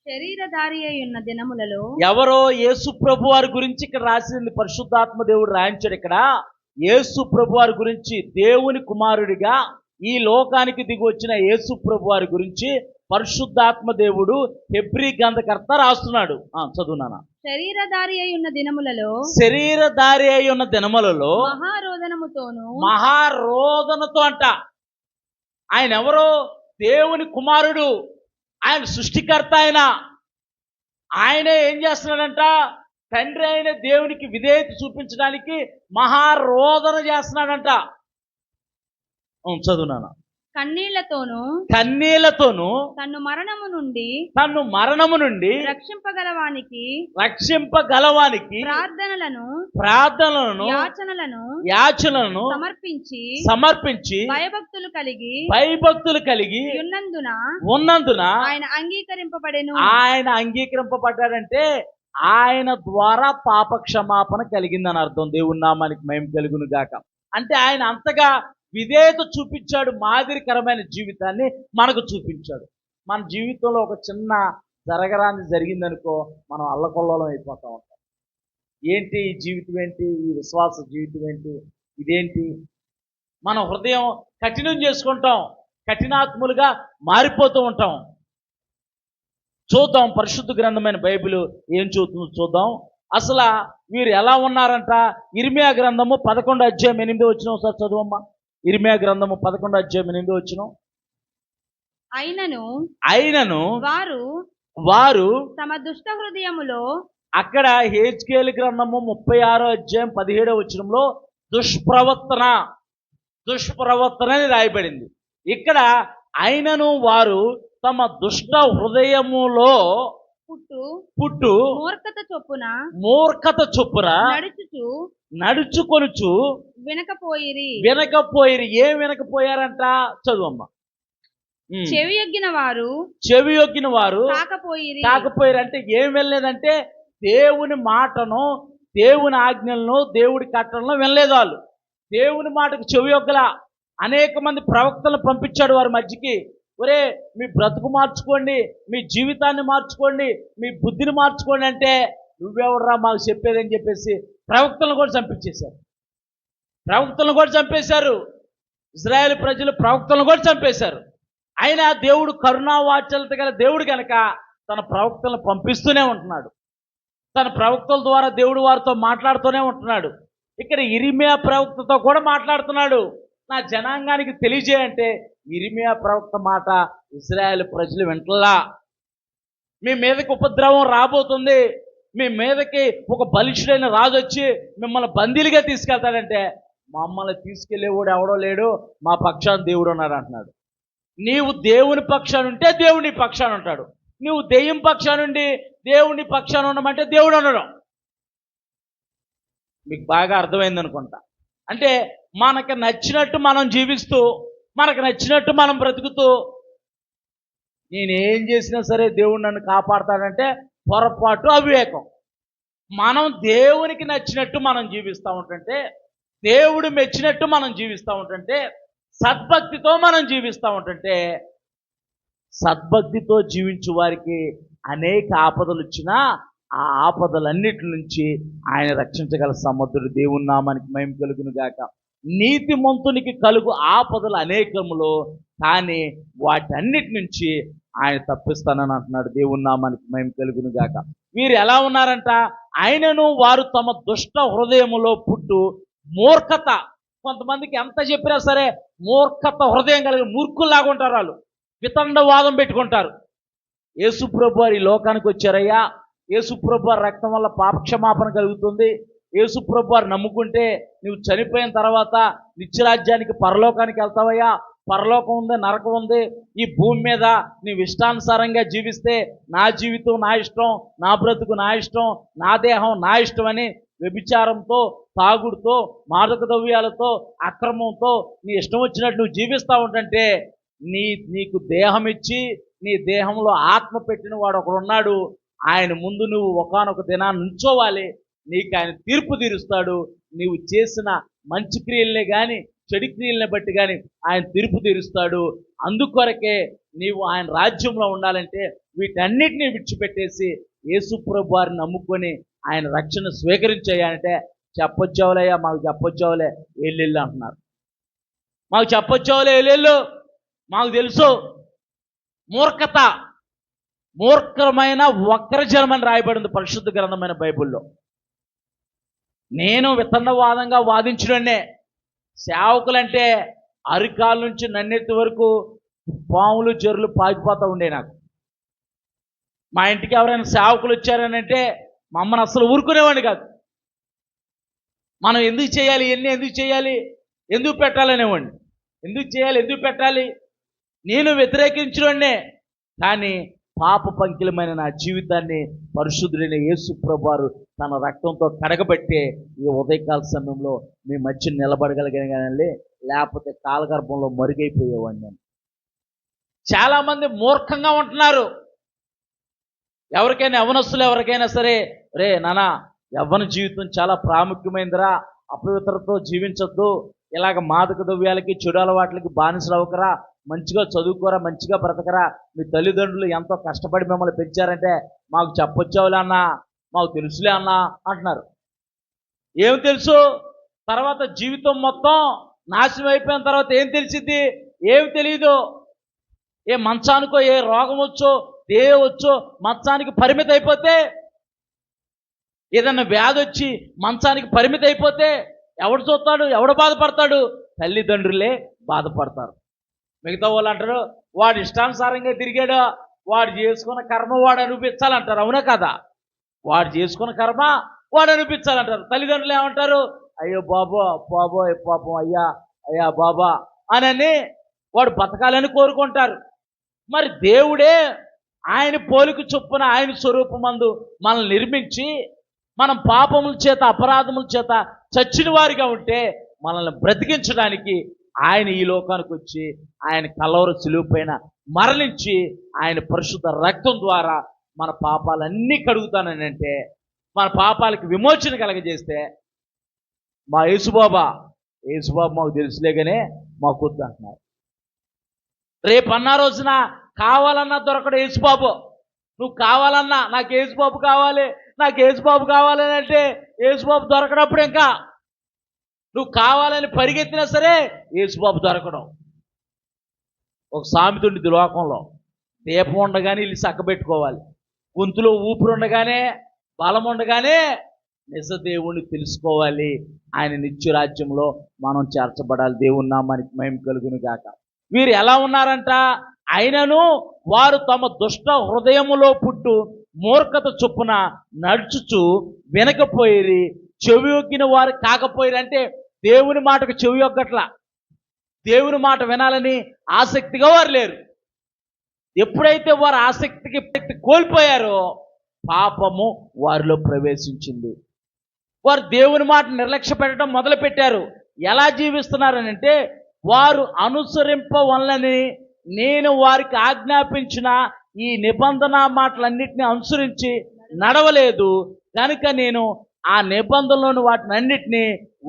శరీరధారి అయ్యున్న దినములలో, ఎవరో యేసు ప్రభు వారి గురించి ఇక్కడ రాసింది, పరిశుద్ధాత్మ దేవుడు రాయించాడు. ఇక్కడ యేసు ప్రభు వారి గురించి, దేవుని కుమారుడిగా ఈ లోకానికి దిగి వచ్చిన యేసు ప్రభు వారి గురించి పరిశుద్ధాత్మ దేవుడు హెబ్రీ గ్రంథకర్త రాస్తున్నాడు. చదువునానా. శరీరధారి అయి ఉన్న దినములలో మహారోదనతో అంట. ఆయన ఎవరో? దేవుని కుమారుడు, ఆయన సృష్టికర్త. ఆయనే ఏం చేస్తున్నాడంట? తండ్రి అయిన దేవునికి విధేయత చూపించడానికి మహారోదన చేస్తున్నాడంట. చదువునానా. కన్నీళ్లతోను తన్ను మరణము నుండి రక్షింపగలవానికి ప్రార్థనలను యాచనలను సమర్పించి భయభక్తులు కలిగి ఉన్నందున ఆయన అంగీకరింపబడ్డాడంటే ఆయన ద్వారా పాప క్షమాపణ కలిగిందని అర్థం. దేవుని నామానికి మహిమ కలుగును గాక. అంటే ఆయన అంతగా విధేయత చూపించాడు, మాదిరికరమైన జీవితాన్ని మనకు చూపించాడు. మన జీవితంలో ఒక చిన్న జరగరాని జరిగిందనుకో, మనం అల్లకొల్లోలం అయిపోతూ ఉంటాం. ఏంటి ఈ జీవితం, ఏంటి ఈ విశ్వాస జీవితం, ఏంటి ఇదేంటి? మన హృదయం కఠినం చేసుకుంటాం. కఠినాత్ములుగా మారిపోతూ ఉంటాం. చూద్దాం పరిశుద్ధ గ్రంథమైన బైబిల్ ఏం చూస్తుందో చూద్దాం. అసలు వీరు ఎలా ఉన్నారంట? ఇర్మియా గ్రంథము 11:8 ఒకసారి చదువమ్మా. ఇర్మియా గ్రంథము 11:8. అయినను వారు తమ దుష్ట హృదయములో, అక్కడ హెజ్కేలు గ్రంథము 36:17 దుష్ప్రవర్తన అని రాయబడింది. ఇక్కడ అయినను వారు తమ దుష్ట హృదయములో పుట్టు మూర్ఖత చొప్పున నడుచుకొనుచు వినకపోయిరి. ఏం వినకపోయారంట? చదువమ్మా. చెవియొగ్గిన వారు కాకపోయిరు అంటే ఏం వినలేదంటే దేవుని మాటను, దేవుని ఆజ్ఞలను, దేవుడి కట్టలను వినలేదు వాళ్ళు. దేవుని మాటకు చెవియొగ్గలా. అనేక మంది ప్రవక్తలను పంపించాడు వారి మధ్యకి. ఒరే, మీ బ్రతుకు మార్చుకోండి, మీ జీవితాన్ని మార్చుకోండి, మీ బుద్ధిని మార్చుకోండి అంటే నువ్వెవడరా మాకు చెప్పేదని చెప్పేసి ప్రవక్తలను కూడా చంపేశారు. ఇజ్రాయేల్ ప్రజలు ప్రవక్తలను కూడా చంపేశారు. అయినా దేవుడు కరుణావాత్సల్యత గల దేవుడు కనుక తన ప్రవక్తలను పంపిస్తూనే ఉంటున్నాడు. తన ప్రవక్తల ద్వారా దేవుడు వారితో మాట్లాడుతూనే ఉంటున్నాడు. ఇక్కడ ఇర్మియా ప్రవక్తతో కూడా మాట్లాడుతున్నాడు. నా జనాంగానికి తెలియజేయంటే ఇర్మియా ప్రవక్త మాట ఇశ్రాయేలు ప్రజలు వింటలా. మీ మీదకి ఉపద్రవం రాబోతుంది, మీ మీదకి ఒక బలిష్ఠుడైన రాజు వచ్చి మిమ్మల్ని బందీలుగా తీసుకెళ్తాడంటే మమ్మల్ని తీసుకెళ్లేవాడు ఎవడో లేడు, మా పక్షాన దేవుడు ఉన్నాడు అంటున్నాడు. నీవు దేవుని పక్షాన ఉంటే దేవుని పక్షాన ఉంటాడు. నువ్వు దెయ్యం పక్షానుండి దేవుని పక్షాన ఉండమంటే దేవుడు ఉండడం. మీకు బాగా అర్థమైంది అనుకుంటా. అంటే మనకు నచ్చినట్టు మనం జీవిస్తూ, మనకు నచ్చినట్టు మనం బ్రతుకుతూ, నేనేం చేసినా సరే దేవుడు నన్ను కాపాడతాడంటే పొరపాటు, అవివేకం. మనం దేవునికి నచ్చినట్టు మనం జీవిస్తూ ఉంటుంటే, దేవుడు మెచ్చినట్టు మనం జీవిస్తూ ఉంటుంటే, సద్భక్తితో మనం జీవిస్తూ ఉంటుంటే, సద్భక్తితో జీవించు వారికి అనేక ఆపదలు వచ్చినా ఆ ఆపదలన్నిటి నుంచి ఆయన రక్షించగల సమర్థుడు. దేవుని నామానికి మహిమ కలుగును గాక. నీతిమంతునికి కలుగు ఆపదలు అనేకములో, కానీ వాటన్నిటి నుంచి ఆయన తప్పిస్తానని అంటున్నాడు. దేవుని నామానికి మహిమ కలుగును గాక. వీరు ఎలా ఉన్నారంట? ఆయనను వారు తమ దుష్ట హృదయములో పుట్టు మూర్ఖత. కొంతమందికి ఎంత చెప్పినా సరే మూర్ఖత హృదయం కలిగిన మూర్ఖుల్లాగా ఉంటారు. వాళ్ళు వితండవాదం పెట్టుకుంటారు. యేసుప్రభు వారు ఈ లోకానికి వచ్చారయ్యా, యేసుప్రభు వారి రక్తం వల్ల పాపక్షమాపణ కలుగుతుంది, యేసుప్రభు వారు నమ్ముకుంటే నువ్వు చనిపోయిన తర్వాత నిత్యరాజ్యానికి పరలోకానికి వెళ్తావయ్యా, పరలోకం ఉంది, నరకం ఉంది, ఈ భూమి మీద నీవు ఇష్టానుసారంగా జీవిస్తే నా జీవితం నా ఇష్టం, నా బ్రతుకు నా ఇష్టం, నా దేహం నా ఇష్టం అని వ్యభిచారంతో, తాగుడుతో, మాదక ద్రవ్యాలతో, అక్రమంతో నీ ఇష్టం వచ్చినట్టు నువ్వు జీవిస్తూ ఉంటుంటే నీకు దేహం ఇచ్చి నీ దేహంలో ఆత్మ పెట్టిన వాడు ఒకడు ఉన్నాడు. ఆయన ముందు నువ్వు ఒకానొక దినాన్ని నుంచోవాలి. నీకు ఆయన తీర్పు తీరుస్తాడు. నీవు చేసిన మంచి క్రియల్నే కానీ చెడు క్రియల్ని బట్టి కానీ ఆయన తీర్పు తీరుస్తాడు. అందుకొరకే నీవు ఆయన రాజ్యంలో ఉండాలంటే వీటన్నిటిని విడిచిపెట్టేసి యేసుప్రభు వారిని నమ్ముకొని ఆయన రక్షణ స్వీకరించాయంటే చెప్పొచ్చావులయ్యా, మాకు చెప్పొచ్చావులే ఏళ్ళెళ్ళు అంటున్నారు. మాకు చెప్పొచ్చావులే ఏళ్ళెళ్ళు, మాకు తెలుసు. మూర్ఖత, మూర్ఖమైన వక్రజనమని రాయబడింది పరిశుద్ధ గ్రంథమైన బైబిల్లో. నేను వితండవాదంగా వాదించడనే. సేవకులంటే అరికాల నుంచి నన్నెత్తి వరకు పాములు చెరువులు పాకిపోతూ ఉండే నాకు. మా ఇంటికి ఎవరైనా సేవకులు వచ్చారని అంటే మా అమ్మని అసలు ఊరుకునేవాడిని కాదు. మనం ఎందుకు చేయాలి, ఎన్ని ఎందుకు చేయాలి, ఎందుకు పెట్టాలనేవాడిని. ఎందుకు చేయాలి, ఎందుకు పెట్టాలి, నేను వ్యతిరేకించడంనే. కానీ పాప పంకిలమైన నా జీవితాన్ని పరిశుద్ధుడైన యేసు ప్రభువారు తన రక్తంతో కడగబట్టే ఈ ఉదయకాల సమయంలో మీ మధ్య నిలబడగలిగానే, లేకపోతే కాలగర్భంలో మరుగైపోయేవాడిని నేను. చాలామంది మూర్ఖంగా ఉంటున్నారు. ఎవరికైనా యవ్వనస్తులు ఎవరికైనా సరే, రే నానా యవ్వన జీవితం చాలా ప్రాముఖ్యమైనదిరా, అపవిత్రతో జీవించొద్దు, ఇలాగ మాదక ద్రవ్యాలకి చెడు అలవాట్లకి బానిసలు అవ్వకరా, మంచిగా చదువుకోరా, మంచిగా బ్రతకరా, మీ తల్లిదండ్రులు ఎంతో కష్టపడి మిమ్మల్ని పెంచారంటే మాకు చెప్పొచ్చావులే అన్నా, మాకు తెలుసులే అన్నా అంటున్నారు. ఏం తెలుసు? తర్వాత జీవితం మొత్తం నాశనం అయిపోయిన తర్వాత ఏం తెలిసిద్ది? ఏం తెలియదు. ఏ మంచానికో ఏ రోగం వచ్చో ఏ వచ్చో మంచానికి పరిమితి అయిపోతే, ఏదన్నా వ్యాధి వచ్చి మంచానికి పరిమితి అయిపోతే ఎవడు చూస్తాడు, ఎవడు బాధపడతాడు? తల్లిదండ్రులే బాధపడతారు. మిగతా వాళ్ళు అంటారు వాడు ఇష్టానుసారంగా తిరిగాడు, వాడు చేసుకున్న కర్మ వాడు అనిపించాలంటారు. అవునా కదా? వాడు చేసుకున్న కర్మ వాడు అనిపించాలంటారు. తల్లిదండ్రులు ఏమంటారు? అయ్యో బాబో బాబోయ్ పాపం అయ్యా అయ్యా బాబా అని వాడు బతకాలని కోరుకుంటారు. మరి దేవుడే ఆయన పోలిక చొప్పున ఆయన స్వరూపమందు మనల్ని నిర్మించి మనం పాపముల చేత అపరాధముల చేత చచ్చిన వారిగా ఉంటే మనల్ని బ్రతికించడానికి ఆయన ఈ లోకానికి వచ్చి ఆయన కలవర సిలువ పైన మరణించి ఆయన పరిశుద్ధ రక్తం ద్వారా మన పాపాలన్నీ కడుగుతానని అంటే, మన పాపాలకి విమోచన కలగజేస్తే, మా యేసుబాబా మాకు తెలుసులేగానే మాకు వద్దు అంటున్నారు. రేపు అన్న రోజున కావాలన్నా దొరకడు యేసుబాబు. నువ్వు కావాలన్నా నాకు యేసుబాబు కావాలి, నాకు యేసుబాబు కావాలని అంటే యేసుబాబు దొరకడప్పుడు ఇంకా నువ్వు కావాలని పరిగెత్తినా సరే యేసుబాబు దొరకడం. ఒక సామెత ఉండిద్ది లోకంలో, దీపం ఉండగానే ఇల్లు చక్కబెట్టుకోవాలి, గొంతులో ఊపిరి ఉండగానే బలం ఉండగానే నిజ దేవుణ్ణి తెలుసుకోవాలి. ఆయన నిత్యరాజ్యంలో మనం చేర్చబడాలి. దేవుని నామానికి మహిమ కలుగును గాక. వీరు ఎలా ఉన్నారంట? అయినను వారు తమ దుష్ట హృదయములో పుట్టు మూర్ఖత చొప్పున నడుచుచు వినకపోయిరి, చెవి యొగ్గిన వారు కాకపోయిరు. అంటే దేవుని మాటకు చెవి యొగ్గట్లా, దేవుని మాట వినాలని ఆసక్తిగా వారు లేరు. ఎప్పుడైతే వారు ఆసక్తికి కోల్పోయారో పాపము వారిలో ప్రవేశించింది. వారు దేవుని మాట నిర్లక్ష్య పెట్టడం మొదలుపెట్టారు. ఎలా జీవిస్తున్నారని అంటే, వారు అనుసరింపవలనని నేను వారికి ఆజ్ఞాపించిన ఈ నిబంధన మాటలన్నిటిని అనుసరించి నడవలేదు కనుక నేను ఆ నిబంధనలోని వాటిని అన్నిటినీ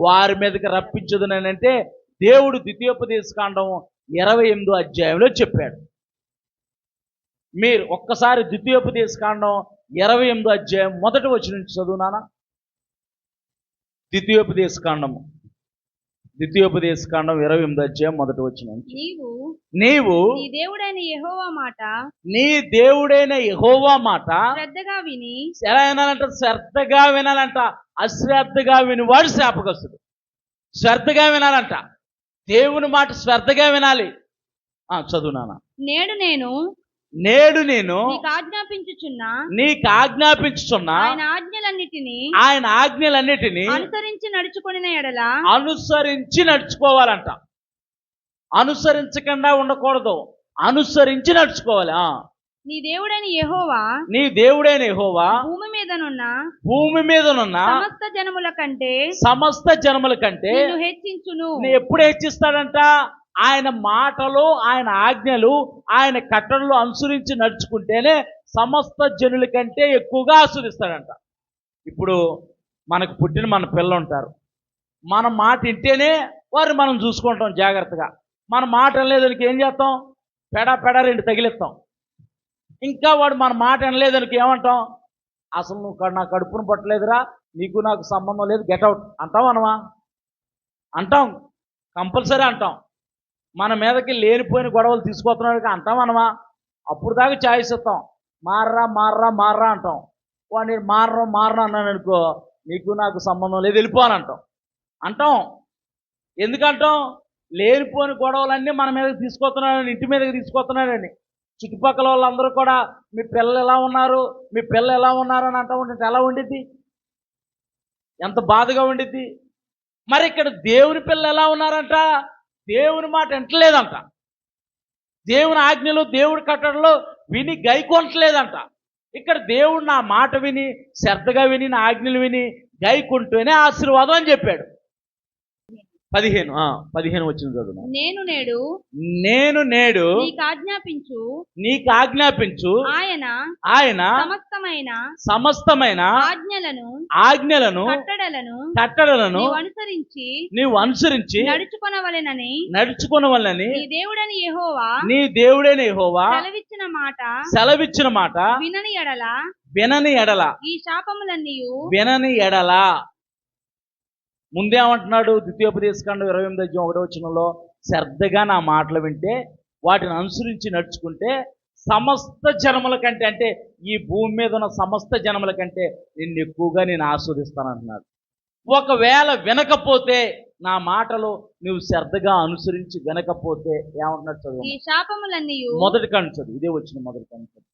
వారి మీదకి రప్పించదునని అంటే దేవుడు ద్వితీయోపదేశకాండం 28వ అధ్యాయంలో చెప్పాడు. మీరు ఒక్కసారి ద్వితీయోపదేశకాండం 28వ అధ్యాయం మొదటి వచనం నుంచి చదువునానా. ద్వితీయోపదేశకాండం 28వ అధ్యాయం మొదటి వచనం. నీవు నీ దేవుడైన యెహోవా మాట శ్రద్ధగా విని, ఎలా వినాలంట? శ్రద్ధగా వినాలంట. అశ్రద్ధగా వినివాడు శాపగ్రస్తుడు. శ్రద్ధగా వినాలంట. దేవుని మాట శ్రద్ధగా వినాలి. చదువునానా. నేడు నేను నీకు ఆజ్ఞాపించుచున్నా ఆయన ఆజ్ఞలన్నిటినీ అనుసరించి నడుచుకోవాలంట. అనుసరించకుండా ఉండకూడదు, అనుసరించి నడుచుకోవాలి. నీ దేవుడైన యెహోవా భూమి మీదనున్న సమస్త జనముల కంటే హెచ్చించును. ఎప్పుడు హెచ్చిస్తాడంట? ఆయన మాటలు, ఆయన ఆజ్ఞలు, ఆయన కట్టడలు అనుసరించి నడుచుకుంటేనే సమస్త జనుల కంటే ఎక్కువగా ఆస్వాదిస్తాడంట. ఇప్పుడు మనకు పుట్టిన మన పిల్లలు ఉంటారు. మన మాట వింటేనే వారిని మనం చూసుకుంటాం జాగ్రత్తగా. మన మాట వినలేదానికి ఏం చేస్తాం? పెడ రెండు తగిలిస్తాం. ఇంకా వాడు మన మాట వినలేదానికి ఏమంటాం? అసలు నువ్వు నా కడుపును పట్టలేదురా, నీకు నాకు సంబంధం లేదు, గెట్అవుట్ అంటాం. అనవా? అంటాం, కంపల్సరీ అంటాం. మన మీదకి లేనిపోయిన గొడవలు తీసుకొస్తున్నాడు అంటాం. అనవా? అప్పుడు దాకా ఛాయిస్ ఇస్తాం. మార్రా అంటాం. వాడిని మారను అన్నాను అనుకో, నీకు నాకు సంబంధం లేదు, వెళ్ళిపోవాలంటాం. అంటాం. ఎందుకంటాం? లేనిపోయిన గొడవలన్నీ మన మీదకి తీసుకొస్తున్నాడని, ఇంటి మీదకి తీసుకొస్తున్నాడని. చుట్టుపక్కల వాళ్ళందరూ కూడా మీ పిల్లలు ఎలా ఉన్నారు అని అంటూ ఉంటే ఎలా ఉండిద్ది? ఎంత బాధగా ఉండిద్ది. మరి ఇక్కడ దేవుని పిల్లలు ఎలా ఉన్నారంట? దేవుని మాట వింటలేదంట. దేవుని ఆజ్ఞలు, దేవుడి కట్టడలు విని గైకొనట్లేదంట. ఇక్కడ దేవుడు నా మాట విని, శ్రద్ధగా విని, నా ఆజ్ఞలు విని గైకుంటూనే ఆశీర్వాదం అని చెప్పాడు. 15 వచ్చిన చదువు. నేను నేడు నీకు ఆజ్ఞాపించు ఆయన సమస్తమైన ఆజ్ఞలను కట్టడలను నీవు అనుసరించి నడుచుకొనవలెనని నీ దేవుడైన యెహోవా సెలవిచ్చిన మాట వినని ఎడల వినని ఎడల. ముందేమంటున్నాడు? ద్వితీయోపదేశకాండం 28వ అధ్యాయం 1వ వచనంలో శ్రద్ధగా నా మాటలు వింటే వాటిని అనుసరించి నడుచుకుంటే సమస్త జనముల కంటే, అంటే ఈ భూమి మీద ఉన్న సమస్త జనముల కంటే నిన్ను ఎక్కువగా నేను ఆస్వాదిస్తానంటున్నాడు. ఒకవేళ వినకపోతే, నా మాటలు నువ్వు శ్రద్ధగా అనుసరించి వినకపోతే ఏమంటున్నాడు చదువు. ఈ శాపములన్నీ మొదటి కన్ను చదువు, ఇదే వచ్చిన మొదటి కన్ను చదువు.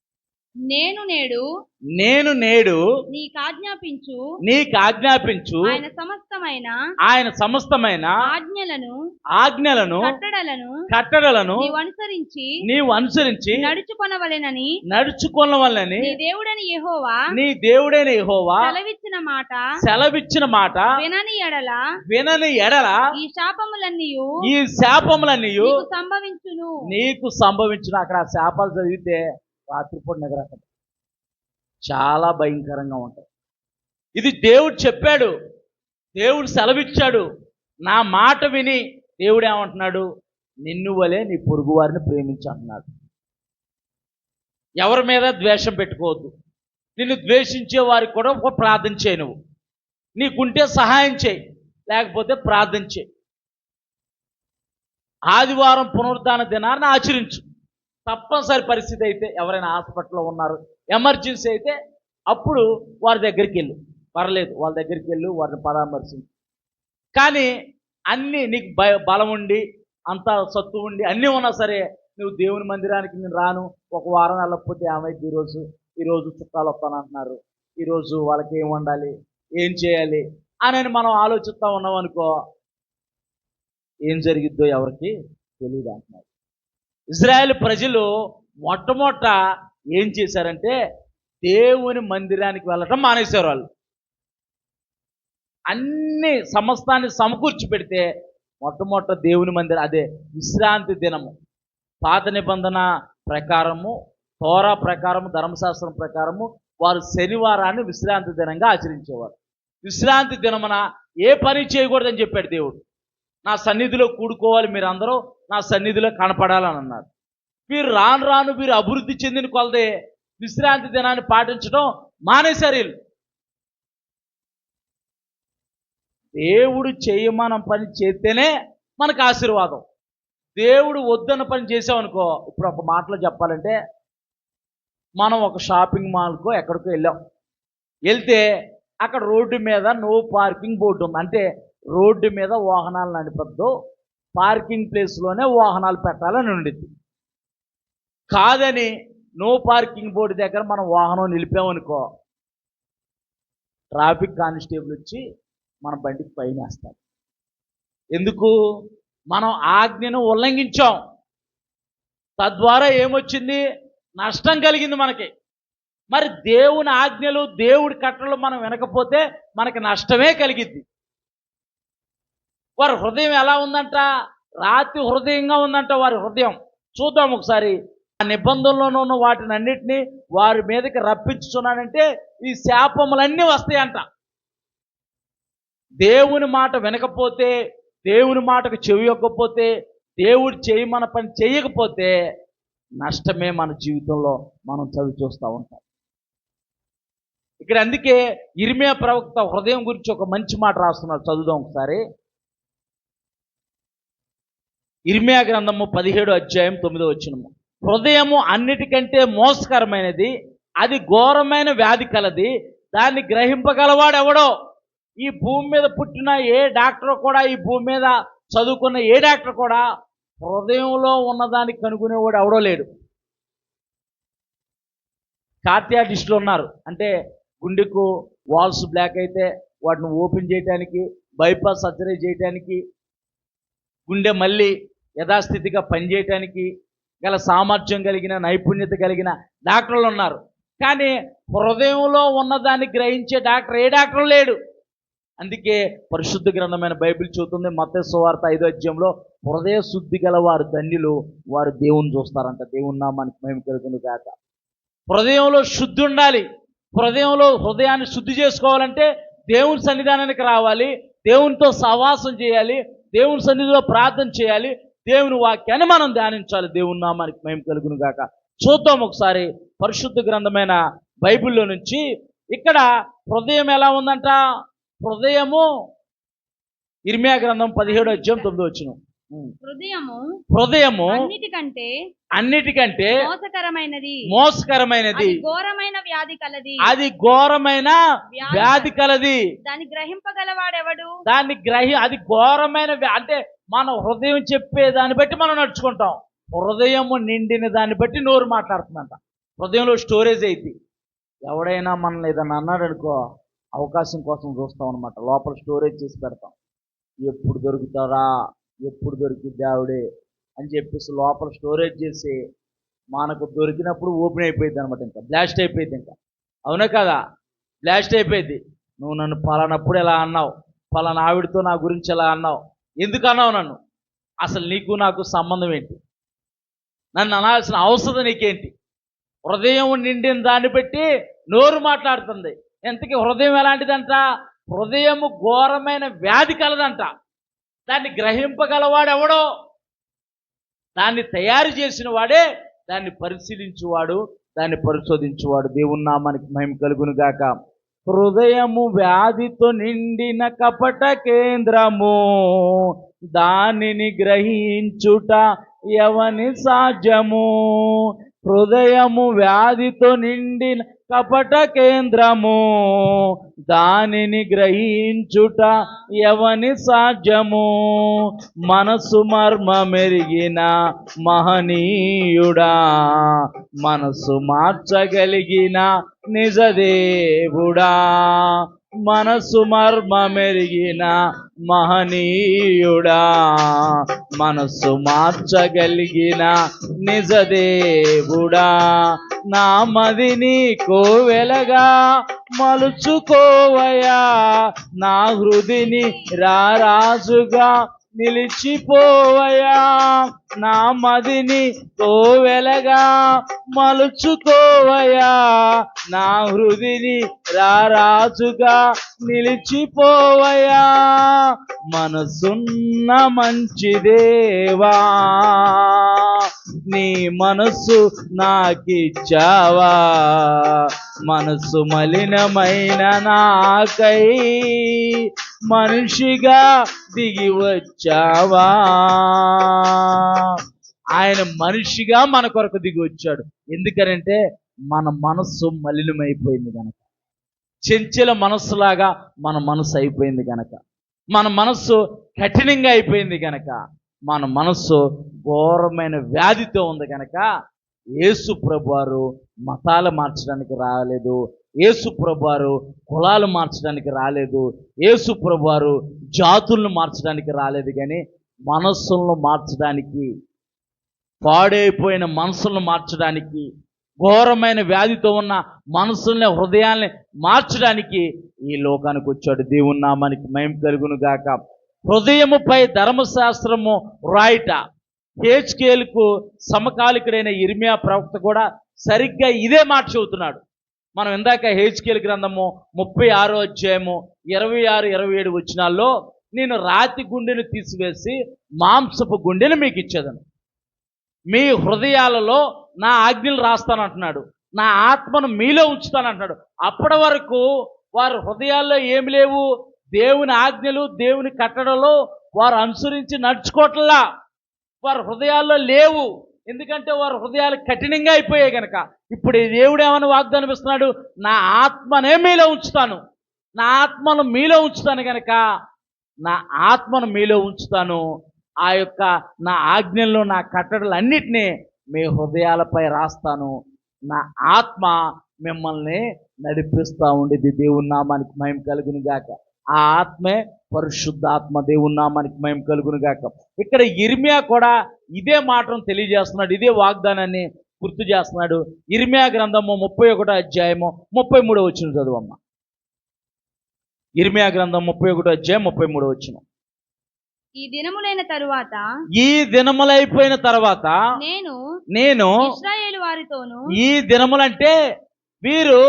నేను నేడు నీకు ఆజ్ఞాపించు ఆయన సమస్తమైన ఆజ్ఞలను కట్టడలను నీవు అనుసరించి నడుచుకొనవలెనని నీ దేవుడైన యెహోవా సెలవిచ్చిన మాట వినని ఎడల ఈ శాపములన్నీ నీకు సంభవించును. అక్కడ ఆ శాపాలు చదివితే రాత్రిపూట నిద్ర చాలా భయంకరంగా ఉంటాయి. ఇది దేవుడు చెప్పాడు, దేవుడు సెలవిచ్చాడు. నా మాట విని దేవుడు ఏమంటున్నాడు, నిన్ను వలె నీ పొరుగు వారిని ప్రేమించు అంటున్నాడు. ఎవరి మీద ద్వేషం పెట్టుకోవద్దు. నిన్ను ద్వేషించే వారికి కూడా ఒక ప్రార్థన చేయి. నువ్వు నీకుంటే సహాయం చేయి, లేకపోతే ప్రార్థన చేయి. ఆదివారం పునరుద్ధాన దినాన్ని ఆచరించు. తప్పనిసరి పరిస్థితి అయితే, ఎవరైనా హాస్పిటల్లో ఉన్నారు, ఎమర్జెన్సీ అయితే అప్పుడు వారి దగ్గరికి వెళ్ళు, పర్లేదు, వాళ్ళ దగ్గరికి వెళ్ళు, వారిని పరామర్శించు. కానీ అన్నీ నీకు బలం ఉండి, అంత సత్తు ఉండి, అన్నీ ఉన్నా సరే నువ్వు దేవుని మందిరానికి నేను రాను, ఒక వారం వెళ్ళకపోతే ఏమైంది, ఈరోజు చుట్టాలు వస్తానంటున్నారు, ఈరోజు వాళ్ళకి ఏం వండాలి, ఏం చేయాలి అని మనం ఆలోచిస్తూ ఉన్నాం అనుకో, ఏం జరిగిద్దో ఎవరికి తెలియదు అంటున్నారు. ఇజ్రాయేల్ ప్రజలు మొట్టమొదట ఏం చేశారంటే దేవుని మందిరానికి వెళ్ళటం మానేశారు. వాళ్ళు అన్ని సమస్తాన్ని సమకూర్చి పెడితే మొట్టమొదట దేవుని మందిరం, అదే విశ్రాంతి దినము, పాత నిబంధన ప్రకారము, తోరా ప్రకారము, ధర్మశాస్త్రం ప్రకారము వారు శనివారాన్ని విశ్రాంతి దినంగా ఆచరించేవారు. విశ్రాంతి దినమున ఏ పని చేయకూడదని చెప్పాడు దేవుడు. నా సన్నిధిలో కూడుకోవాలి, మీరు అందరూ నా సన్నిధిలో కనపడాలని అన్నారు. వీరు రాను వీరు అభివృద్ధి చెందిన కొలదే విశ్రాంతి దినాన్ని పాటించడం మానేశారు. వీళ్ళు దేవుడు చేయమన్న పని చేస్తేనే మనకు ఆశీర్వాదం. దేవుడు వద్దన్న పని చేసామనుకో, ఇప్పుడు ఒక మాటలో చెప్పాలంటే, మనం ఒక షాపింగ్ మాల్కో ఎక్కడికో వెళ్తే అక్కడ రోడ్డు మీద నో పార్కింగ్ బోర్డు ఉంది. అంటే రోడ్డు మీద వాహనాలు నడిపొద్దు, పార్కింగ్ ప్లేస్లోనే వాహనాలు పెట్టాలని ఉండిద్ది. కాదని నో పార్కింగ్ బోర్డు దగ్గర మనం వాహనం నిలిపామనుకో, ట్రాఫిక్ కానిస్టేబుల్ వచ్చి మన బండికి ఫైన్ వేస్తారు. ఎందుకు? మనం ఆజ్ఞను ఉల్లంఘించాం. తద్వారా ఏమొచ్చింది? నష్టం కలిగింది మనకి. మరి దేవుని ఆజ్ఞలు, దేవుడి కట్టలు మనం వినకపోతే మనకి నష్టమే కలిగిద్ది. వారి హృదయం ఎలా ఉందంట? రాతి హృదయంగా ఉందంట వారి హృదయం. చూద్దాం ఒకసారి. ఆ నిబంధనలోనూ ఉన్న వాటిని అన్నిటినీ వారి మీదకి రప్పించుతున్నానంటే ఈ శాపములన్నీ వస్తాయంట. దేవుని మాట వినకపోతే, దేవుని మాటకు చెవి యొక్కకపోతే, దేవుడు చేయమన్న పని చేయకపోతే నష్టమే మన జీవితంలో మనం చవి చూస్తూ ఉంటాం. ఇక్కడ అందుకే ఇర్మియా ప్రవక్త హృదయం గురించి ఒక మంచి మాట రాస్తున్నాడు. చదువుదాం ఒకసారి. ఇర్మియా గ్రంథము 17:9. హృదయము అన్నిటికంటే మోసకరమైనది, అది ఘోరమైన వ్యాధి కలది, దాన్ని గ్రహింపగలవాడు ఎవడో? ఈ భూమి మీద పుట్టిన ఏ డాక్టర్ కూడా, ఈ భూమి మీద చదువుకున్న ఏ డాక్టర్ కూడా హృదయంలో ఉన్నదానికి కనుగొనేవాడు ఎవడో లేడు. కార్డియాలజిస్టులు ఉన్నారు, అంటే గుండెకు వాల్స్ బ్లాక్ అయితే వాటిని ఓపెన్ చేయడానికి, బైపాస్ సర్జరీ చేయడానికి, గుండె మళ్ళీ యథాస్థితిగా పనిచేయటానికి గల సామర్థ్యం కలిగిన, నైపుణ్యత కలిగిన డాక్టర్లు ఉన్నారు. కానీ హృదయంలో ఉన్నదాన్ని గ్రహించే డాక్టర్ ఏ డాక్టర్ లేడు. అందుకే పరిశుద్ధ గ్రంథమైన బైబిల్ చెబుతుంది, మత్తయి సువార్త 5వ హృదయ శుద్ధి గల వారు ధన్యులు, వారు దేవుని చూస్తారంట. దేవుని నామానికి మహిమ కలుగును గాక. హృదయంలో శుద్ధి ఉండాలి. హృదయాన్ని శుద్ధి చేసుకోవాలంటే దేవుని సన్నిధానానికి రావాలి, దేవునితో సహవాసం చేయాలి, దేవుని సన్నిధిలో ప్రార్థన చేయాలి, దేవుని వాక్యాన్ని మనం ధ్యానించాలి. దేవుని నామానికి మహిమ కలుగును గాక. చూద్దాం ఒకసారి పరిశుద్ధ గ్రంథమైన బైబిల్లో నుంచి. ఇక్కడ హృదయం ఎలా ఉందంట? హృదయము ఇర్మియా గ్రంథం 17:9. హృదయము అన్నిటికంటే మోసకరమైనది, ఘోరమైన వ్యాధి కలది. అది ఘోరమైన వ్యాధి కలది. దాన్ని గ్రహింపగలవాడెవడు? అది ఘోరమైన అంటే మన హృదయం చెప్పే దాన్ని బట్టి మనం నడుచుకుంటాం. హృదయము నిండిన దాన్ని బట్టి నోరు మాట్లాడుతుందంట. హృదయంలో స్టోరేజ్ అయింది. ఎవడైనా మనల్ని ఏదన్నా అన్నాడు అనుకో, అవకాశం కోసం చూస్తాం అనమాట. లోపల స్టోరేజ్ చేసి పెడతాం. ఎప్పుడు దొరుకుతారా, ఎప్పుడు దొరికిద్ది ఆవిడే అని చెప్పేసి లోపల స్టోరేజ్ చేసి మనకు దొరికినప్పుడు ఓపెన్ అయిపోయింది అనమాట. ఇంకా బ్లాస్ట్ అయిపోయింది. ఇంకా అవునా కదా, బ్లాస్ట్ అయిపోయింది. నువ్వు నన్ను పలానప్పుడు ఎలా అన్నావు, పలానా ఆవిడతో నా గురించి ఎలా అన్నావు, ఎందుకు అన్నావు నన్ను, అసలు నీకు నాకు సంబంధం ఏంటి, నన్ను అనాల్సిన అవసరం నీకేంటి? హృదయం నిండిన దాన్ని బట్టి నోరు మాట్లాడుతుంది. ఎంతకీ హృదయం ఎలాంటిదంట? హృదయము ఘోరమైన వ్యాధి కలదంట. దాన్ని గ్రహింపగలవాడు ఎవడో? దాన్ని తయారు చేసిన వాడే, దాన్ని పరిశీలించువాడు, దాన్ని పరిశోధించువాడు. దేవుని నామానికి మహిమ కలుగును గాక. హృదయము వ్యాధితో నిండిన కపట కేంద్రము, దానిని గ్రహించుట ఎవని సాధ్యము? హృదయము వ్యాధితో నిండిన కపట కేంద్రము, దానిని గ్రహించుట ఎవని సాధ్యము? మనసు మర్మమెరిగిన మహనీయుడా, మనసు మార్చగలిగిన నిజదేవుడా, మనసు మర్మమెరిగిన మహనీయుడా, మనసు మార్చగలిగిన నిజదేవుడా, నా మదిని కోవెలగా మలుచుకోవయా, నా హృదిని రారాజుగా నిలిచిపోవయా, నా మదిని కోవెలగా మలుచుకోవయా, నా హృదిని రారాజుగా నిలిచిపోవయా. మనసున్న మంచి దేవా, నీ మనసు నాకిచ్చావా, మనసు మలినమైన నాకై మనిషిగా దిగి వచ్చావా. ఆయన మనిషిగా మన కొరకు దిగి వచ్చాడు. ఎందుకనంటే మన మనస్సు మలినమైపోయింది కనుక, చెంచల మనస్సులాగా మన మనస్సు అయిపోయింది కనుక, మన మనస్సు కఠినంగా అయిపోయింది కనుక, మన మనస్సు ఘోరమైన వ్యాధితో ఉంది కనుక, యేసు ప్రభువారు మతాలు మార్చడానికి రాలేదు, యేసు ప్రభువారు కులాలు మార్చడానికి రాలేదు, యేసు ప్రభువారు జాతులను మార్చడానికి రాలేదు, కానీ మనస్సులను మార్చడానికి, పాడైపోయిన మనసులను మార్చడానికి, ఘోరమైన వ్యాధితో ఉన్న మనసుల్ని, హృదయాల్ని మార్చడానికి ఈ లోకానికి వచ్చాడు. దేవుని నామానికి మహిమ కలుగును గాక. హృదయముపై ధర్మశాస్త్రము రాయట. హెజ్కేలుకు సమకాలికుడైన ఇర్మియా ప్రవక్త కూడా సరిగ్గా ఇదే మాట చెబుతున్నాడు. మనం ఇందాక హెజ్కేలు గ్రంథము 36వ అధ్యాయము 26, 27 వచనాల్లో, నేను రాతి గుండెను తీసివేసి మాంసపు గుండెను మీకు ఇచ్చేదను, మీ హృదయాలలో నా ఆజ్ఞలు రాస్తానంటున్నాడు, నా ఆత్మను మీలో ఉంచుతానంటున్నాడు. అప్పటి వరకు వారి హృదయాల్లో ఏమి లేవు? దేవుని ఆజ్ఞలు, దేవుని కట్టడలు వారు అనుసరించి నడుచుకోవట్లా, వారి హృదయాల్లో లేవు. ఎందుకంటే వారి హృదయాలు కఠినంగా అయిపోయాయి కనుక. ఇప్పుడు ఈ దేవుడు ఏమని వాగ్దానం ఇస్తున్నాడు? నా ఆత్మనే మీలో ఉంచుతాను, నా ఆత్మను మీలో ఉంచుతాను కనుక, నా ఆత్మను మీలో ఉంచుతాను. ఆ యొక్క నా ఆజ్ఞల్లో, నా కట్టడలు అన్నిటినీ మీ హృదయాలపై రాస్తాను. నా ఆత్మ మిమ్మల్ని నడిపిస్తూ ఉండేది. దేవుని నామానికి మహిమ కలుగును గాక. ఆ ఆత్మే పరిశుద్ధాత్మ. దేవుని నామానికి మహిమ కలుగును గాక. ఇక్కడ ఇర్మియా కూడా ఇదే మాటను తెలియజేస్తున్నాడు, ఇదే వాగ్దానాన్ని గుర్తు చేస్తున్నాడు. ఇర్మియా గ్రంథము 31వ అధ్యాయము 33వ వచనం చదువమ్మ. ఇర్మియా గ్రంథం 31వ అధ్యాయం 33వ వచనం. ఈ దినములైన తరువాత, ఈ దినములైపోయిన తర్వాత నేను ఇశ్రాయేలు వారితోను, ఈ దినములంటే వీరు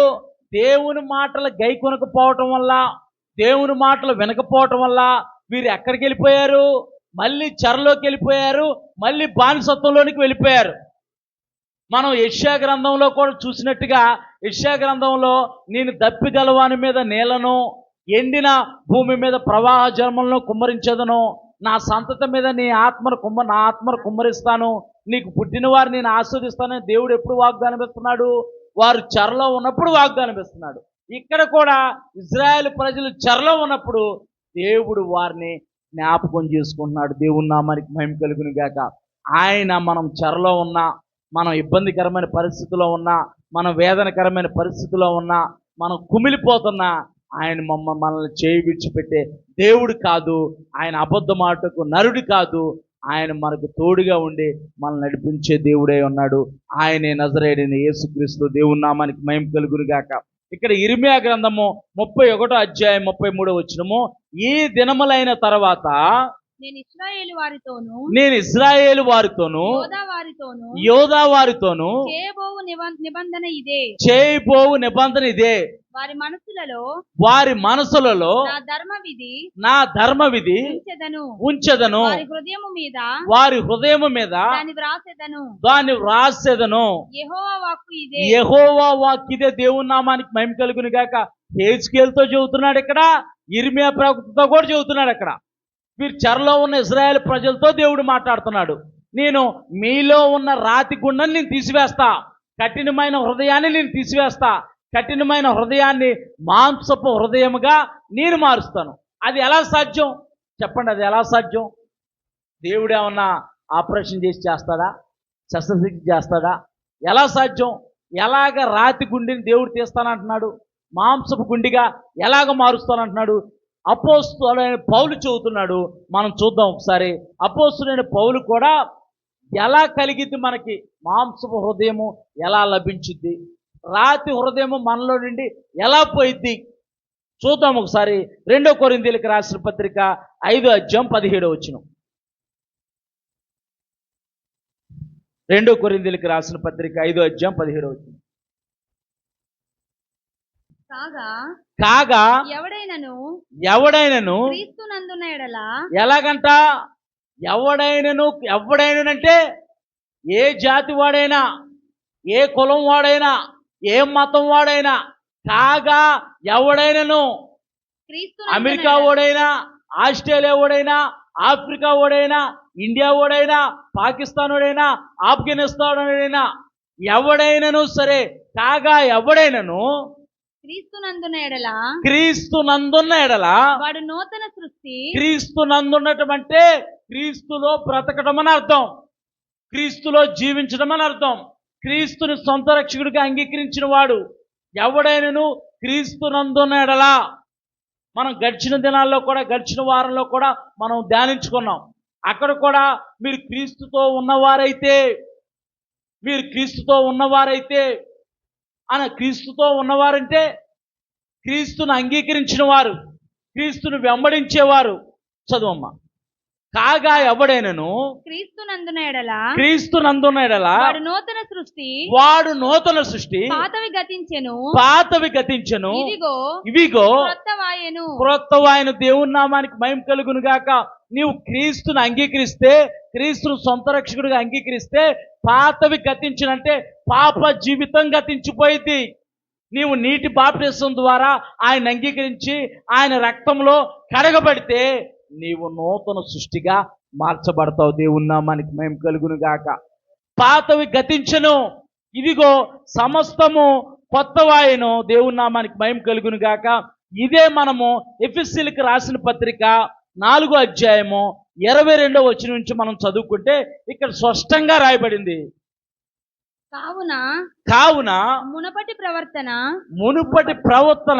దేవుని మాటలు గైకొనకపోవటం వల్ల, దేవుని మాటలు వినకపోవటం వల్ల వీరు ఎక్కడికి వెళ్ళిపోయారు? మళ్ళీ చెరలోకి వెళ్ళిపోయారు, మళ్ళీ బానిసత్వంలోనికి వెళ్ళిపోయారు. మనం యెషయా గ్రంథంలో కూడా చూసినట్టుగా, యెషయా గ్రంథంలో నేను దప్పిగలవాని మీద నీళ్లను, ఎండిన భూమి మీద ప్రవాహ జలములను కుమ్మరించదను, నా సంతతి మీద నా ఆత్మను కుమ్మరిస్తాను, నీకు పుట్టిన వారిని నేను ఆస్వాదిస్తానని దేవుడు ఎప్పుడు వాగ్దానం ఇస్తున్నాడు? వారు చెరలో ఉన్నప్పుడు వాగ్దానం ఇస్తున్నాడు. ఇక్కడ కూడా ఇజ్రాయెల్ ప్రజలు చెరలో ఉన్నప్పుడు దేవుడు వారిని జ్ఞాపకం చేసుకుంటున్నాడు. దేవుని నామానికి మహిమ కలుగును గాక. ఆయన మనం చెరలో ఉన్నా, మనం ఇబ్బందికరమైన పరిస్థితిలో ఉన్నా, మనం వేదనకరమైన పరిస్థితిలో ఉన్నా, మనం కుమిలిపోతున్నా, ఆయన మనల్ని చేయి విడిచిపెట్టే దేవుడు కాదు. ఆయన అబద్ధమాటకు నరుడు కాదు. ఆయన మనకు తోడుగా ఉండి మనల్ని నడిపించే దేవుడే ఉన్నాడు. ఆయనే నజరేయుడైన యేసుక్రీస్తు. దేవుని నామానికి మహిమ కలుగును గాక. ఇక్కడ ఇర్మియా గ్రంథము 31వ అధ్యాయం 33వ వచనము, ఈ దినములైన తర్వాత నేను ఇశ్రాయేలు వారితోను యోధా వారితోను చేయబోవు నిబంధన ఇదే. వారి మనసులలో నా ధర్మ విధి ఉంచెదను, వారి హృదయము మీద దాన్ని వ్రాసెదను. యెహోవా వాక్కు ఇదే. దేవుని నామానికి మహిమ కలుగును గాక. హెజ్కేలుతో చెబుతున్నాడు ఇక్కడ, ఇర్మియా ప్రవక్తతో కూడా చెబుతున్నాడు అక్కడ. వీరు చెరలో ఉన్న ఇశ్రాయేలు ప్రజలతో దేవుడు మాట్లాడుతున్నాడు. నేను మీలో ఉన్న రాతి గుండెని నేను తీసివేస్తా, కఠినమైన హృదయాన్ని నేను తీసివేస్తా, కఠినమైన హృదయాన్ని మాంసపు హృదయముగా నేను మారుస్తాను. అది ఎలా సాధ్యం చెప్పండి? అది ఎలా సాధ్యం? దేవుడు ఏమన్నా ఆపరేషన్ చేస్తాడా? శస్త్రచికిత్స చేస్తాడా? ఎలా సాధ్యం? ఎలాగ రాతి గుండెని దేవుడు తీస్తానంటున్నాడు? మాంసపు గుండిగా ఎలాగ మారుస్తానంటున్నాడు? అపోస్తులైన పౌలు చెబుతున్నాడు. మనం చూద్దాం ఒకసారి. అపోస్తులైన పౌలు కూడా ఎలా కలిగిద్ది మనకి మాంసపు హృదయము ఎలా లభించుద్ది, రాతి హృదయము మనలో నుండి ఎలా పోయిద్ది చూద్దాం ఒకసారి. 2 కొరింథీయులకు రాసిన పత్రిక 5వ అధ్యాయం 17వ వచనం. 2 కొరింథీయులకు రాసిన పత్రిక 5వ అధ్యాయం 17వ వచనం. కాగా ఎవడైనను క్రీస్తునందున్న ఎడల, ఎలాగంట? ఎవడైనానంటే ఏ జాతి వాడైనా, ఏ కులం వాడైనా, ఏ మతం వాడైనా, కాగా ఎవడైనను, అమెరికా ఓడైనా, ఆస్ట్రేలియా ఓడైనా, ఆఫ్రికా ఓడైనా, ఇండియా ఓడైనా, పాకిస్తాన్ ఓడైనా, ఆఫ్ఘనిస్తాన్ ఓడైనా, ఎవడైనను సరే, కాగా ఎవడైనను క్రీస్తునందున్న ఎడల వాడు నూతన సృష్టి. క్రీస్తునందున్నటం అంటే క్రీస్తులో బ్రతకడం అని అర్థం, క్రీస్తులో జీవించడం అని అర్థం. క్రీస్తుని సొంత రక్షకుడిగా అంగీకరించిన వాడు ఎవడైనను క్రీస్తునందున్న ఎడల. మనం గడిచిన దినాల్లో కూడా, గడిచిన వారంలో కూడా మనం ధ్యానించుకున్నాం. అక్కడ కూడా మీరు క్రీస్తుతో ఉన్నవారైతే క్రీస్తుతో ఉన్నవారంటే క్రీస్తును అంగీకరించిన వారు, క్రీస్తును వెంబడించేవారు. చదువమ్మా. కాగా ఎవడైనను క్రీస్తునందున్న ఎడల వాడు నూతన సృష్టి, పాతవి గతించెను, ఇవిగో క్రొత్తవాయను. దేవుని నామానికి మహిమ కలుగును గాక. నీవు క్రీస్తును అంగీకరిస్తే, క్రీస్తును సొంత రక్షకుడిగా అంగీకరిస్తే, పాతవి గతించినంటే పాప జీవితం గతించిపోయింది. నీవు నీటి బాప్టిజం ద్వారా ఆయన అంగీకరించి ఆయన రక్తంలో కడగబడితే నీవు నూతన సృష్టిగా మార్చబడతావు. దేవుని నామానికి మహిమ కలుగును గాక. పాతవి గతించెను, ఇదిగో సమస్తము కొత్తవాయను. దేవుని నామానికి మహిమ కలుగును గాక. ఇదే మనము ఎఫెసీయులకు రాసిన పత్రిక 4వ అధ్యాయము 22వ వచనం నుంచి మనం చదువుకుంటే ఇక్కడ స్పష్టంగా రాయబడింది. కావున మునుపటి ప్రవర్తన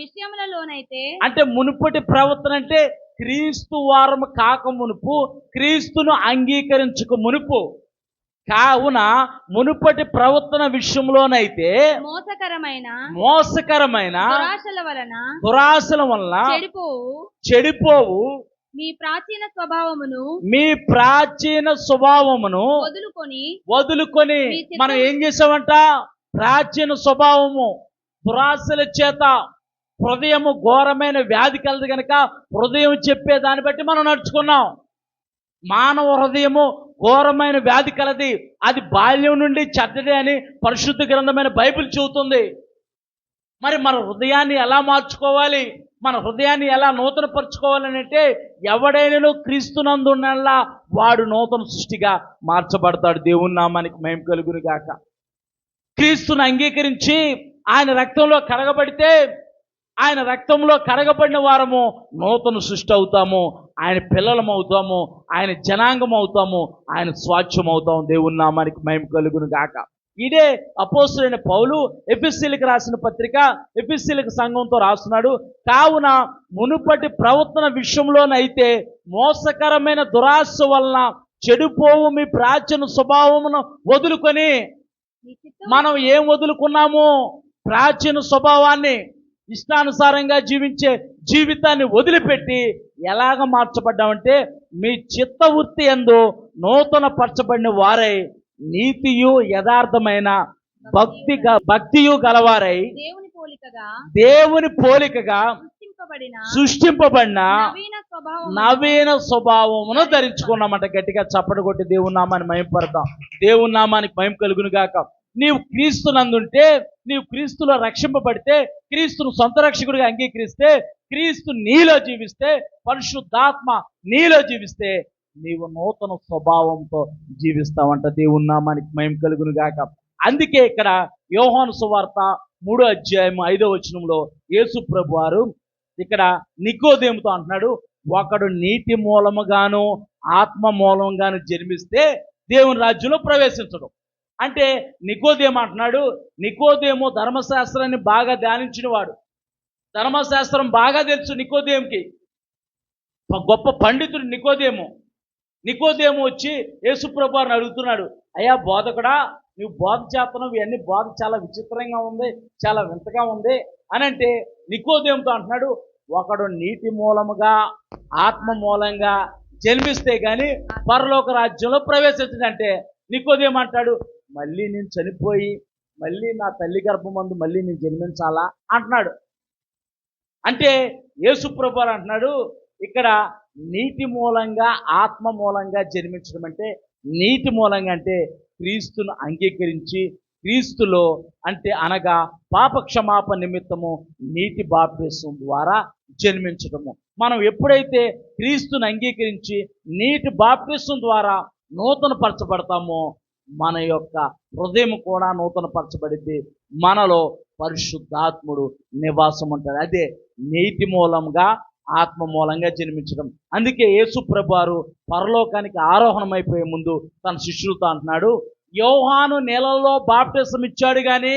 విషయములలోనైతే, అంటే మునుపటి ప్రవర్తన అంటే క్రీస్తు వారము కాక మునుపు, క్రీస్తును అంగీకరించక మునుపు. కావున మునుపటి ప్రవర్తన విషయంలోనైతే మోసకరమైన దురాశల వలన చెడిపోవు మీ ప్రాచీన స్వభావమును వదులుకొని మనం ఏం చేసామంట? ప్రాచీన స్వభావము, దురాశల చేత హృదయము ఘోరమైన వ్యాధి కలదు కనుక హృదయం చెప్పే దాన్ని బట్టి మనం నడుచుకున్నాం. మానవ హృదయము ఘోరమైన వ్యాధి కలది, అది బాల్యం నుండి చెడ్డదే అని పరిశుద్ధ గ్రంథమైన బైబిల్ చెబుతుంది. మరి మన హృదయాన్ని ఎలా మార్చుకోవాలి? మన హృదయాన్ని ఎలా నూతనపరచుకోవాలని అంటే, ఎవడైనా క్రీస్తునందున్నలా వాడు నూతన సృష్టిగా మార్చబడతాడు. దేవుని నామానికి మహిమ కలుగును గాక. క్రీస్తును అంగీకరించి ఆయన రక్తంలో కడగబడితే, ఆయన రక్తంలో కడగబడిన వారము నూతన సృష్టి అవుతాము, ఆయన పిల్లలం అవుతాము, ఆయన జనాంగం అవుతాము, ఆయన స్వాస్థ్యం అవుతాము. దేవుని నామానికి మహిమ కలుగును గాక. ఇదే అపోస్తలుడైన పౌలు ఎఫెసీయులకు రాసిన పత్రిక ఎఫెసీయులకు సంఘంతో రాస్తున్నాడు. కావున మునుపటి ప్రవర్తన విషయంలోనైతే మోసకరమైన దురాశ వలన చెడిపోవు మీ ప్రాచీన స్వభావమును వదులుకొని, నీ చిత్తము మనం ఏం వదులుకున్నాము? ప్రాచీన స్వభావాన్ని, ఇష్టానుసారంగా జీవించే జీవితాన్ని వదిలిపెట్టి ఎలాగ మార్చబడ్డామంటే, మీ చిత్తవృత్తి యందు నూతన పరచబడిన వారై నీతియు యథార్థమైన భక్తియు గలవారై దేవుని పోలికగా సృష్టింపబడిన నవీన స్వభావమును ధరించుకున్నామంట. గట్టిగా చప్పటి కొట్టి దేవుని నామాన్ని మహిమపడతాం. దేవుని నామానికి మహిమ కలుగును గాక. నీవు క్రీస్తునందుంటే, నీవు క్రీస్తులో రక్షింపబడితే, క్రీస్తును సొంత రక్షకుడిగా అంగీకరిస్తే, క్రీస్తు నీలో జీవిస్తే, పరిశుద్ధాత్మ నీలో జీవిస్తే నీవు నూతన స్వభావంతో జీవిస్తావంట. దేవుని నామానికి మహిమ కలుగును గాక. అందుకే ఇక్కడ యోహాను సువార్త 3వ అధ్యాయం 5వ వచనంలో యేసు ప్రభు వారు ఇక్కడ నికోదేముతో అంటున్నాడు, ఒకడు నీటి మూలముగాను ఆత్మ మూలంగాను జన్మిస్తే దేవుని రాజ్యంలో ప్రవేశించడం. అంటే నికోదేము అంటున్నాడు, నికోదేము ధర్మశాస్త్రాన్ని బాగా ధ్యానించిన వాడు, ధర్మశాస్త్రం బాగా తెలుసు నికోదేముకి, గొప్ప పండితుడు నికోదేము వచ్చి యేసు ప్రభు వారిని అడుగుతున్నాడు, అయ్యా బోధకుడా, నువ్వు బోధ చేస్తున్నావు, ఇవన్నీ బోధ చాలా విచిత్రంగా ఉంది, చాలా వింతగా ఉంది అని అంటే, నికోదేముతో అంటున్నాడు, ఒకడు నీటి మూలముగా ఆత్మ మూలంగా జన్మిస్తే గాని పరలోక రాజ్యంలో ప్రవేశించడంటే, నికోదేము అంటాడు, మళ్ళీ నేను చనిపోయి మళ్ళీ నా తల్లి గర్భమందు మళ్ళీ నేను జన్మించాలా అంటున్నాడు. అంటే యేసు ప్రభు అంటున్నాడు ఇక్కడ, నీటి మూలంగా ఆత్మ మూలంగా జన్మించడం అంటే, నీటి మూలంగా అంటే క్రీస్తును అంగీకరించి క్రీస్తులో అంటే అనగా పాపక్షమాపణ నిమిత్తము నీటి బాప్తిస్మం ద్వారా జన్మించడము. మనం ఎప్పుడైతే క్రీస్తును అంగీకరించి నీటి బాప్తిస్మం ద్వారా నూతన పరచబడతామో మన యొక్క హృదయం కూడా నూతన పరచబడింది, మనలో పరిశుద్ధాత్ముడు నివాసం ఉంటాడు. అదే నీటి మూలంగా ఆత్మ మూలంగా జన్మించడం. అందుకే యేసు ప్రభు వారు పరలోకానికి ఆరోహణమైపోయే ముందు తన శిష్యులతో అంటున్నాడు, యోహాను నీళ్ళలో బాప్తిసం ఇచ్చాడు కానీ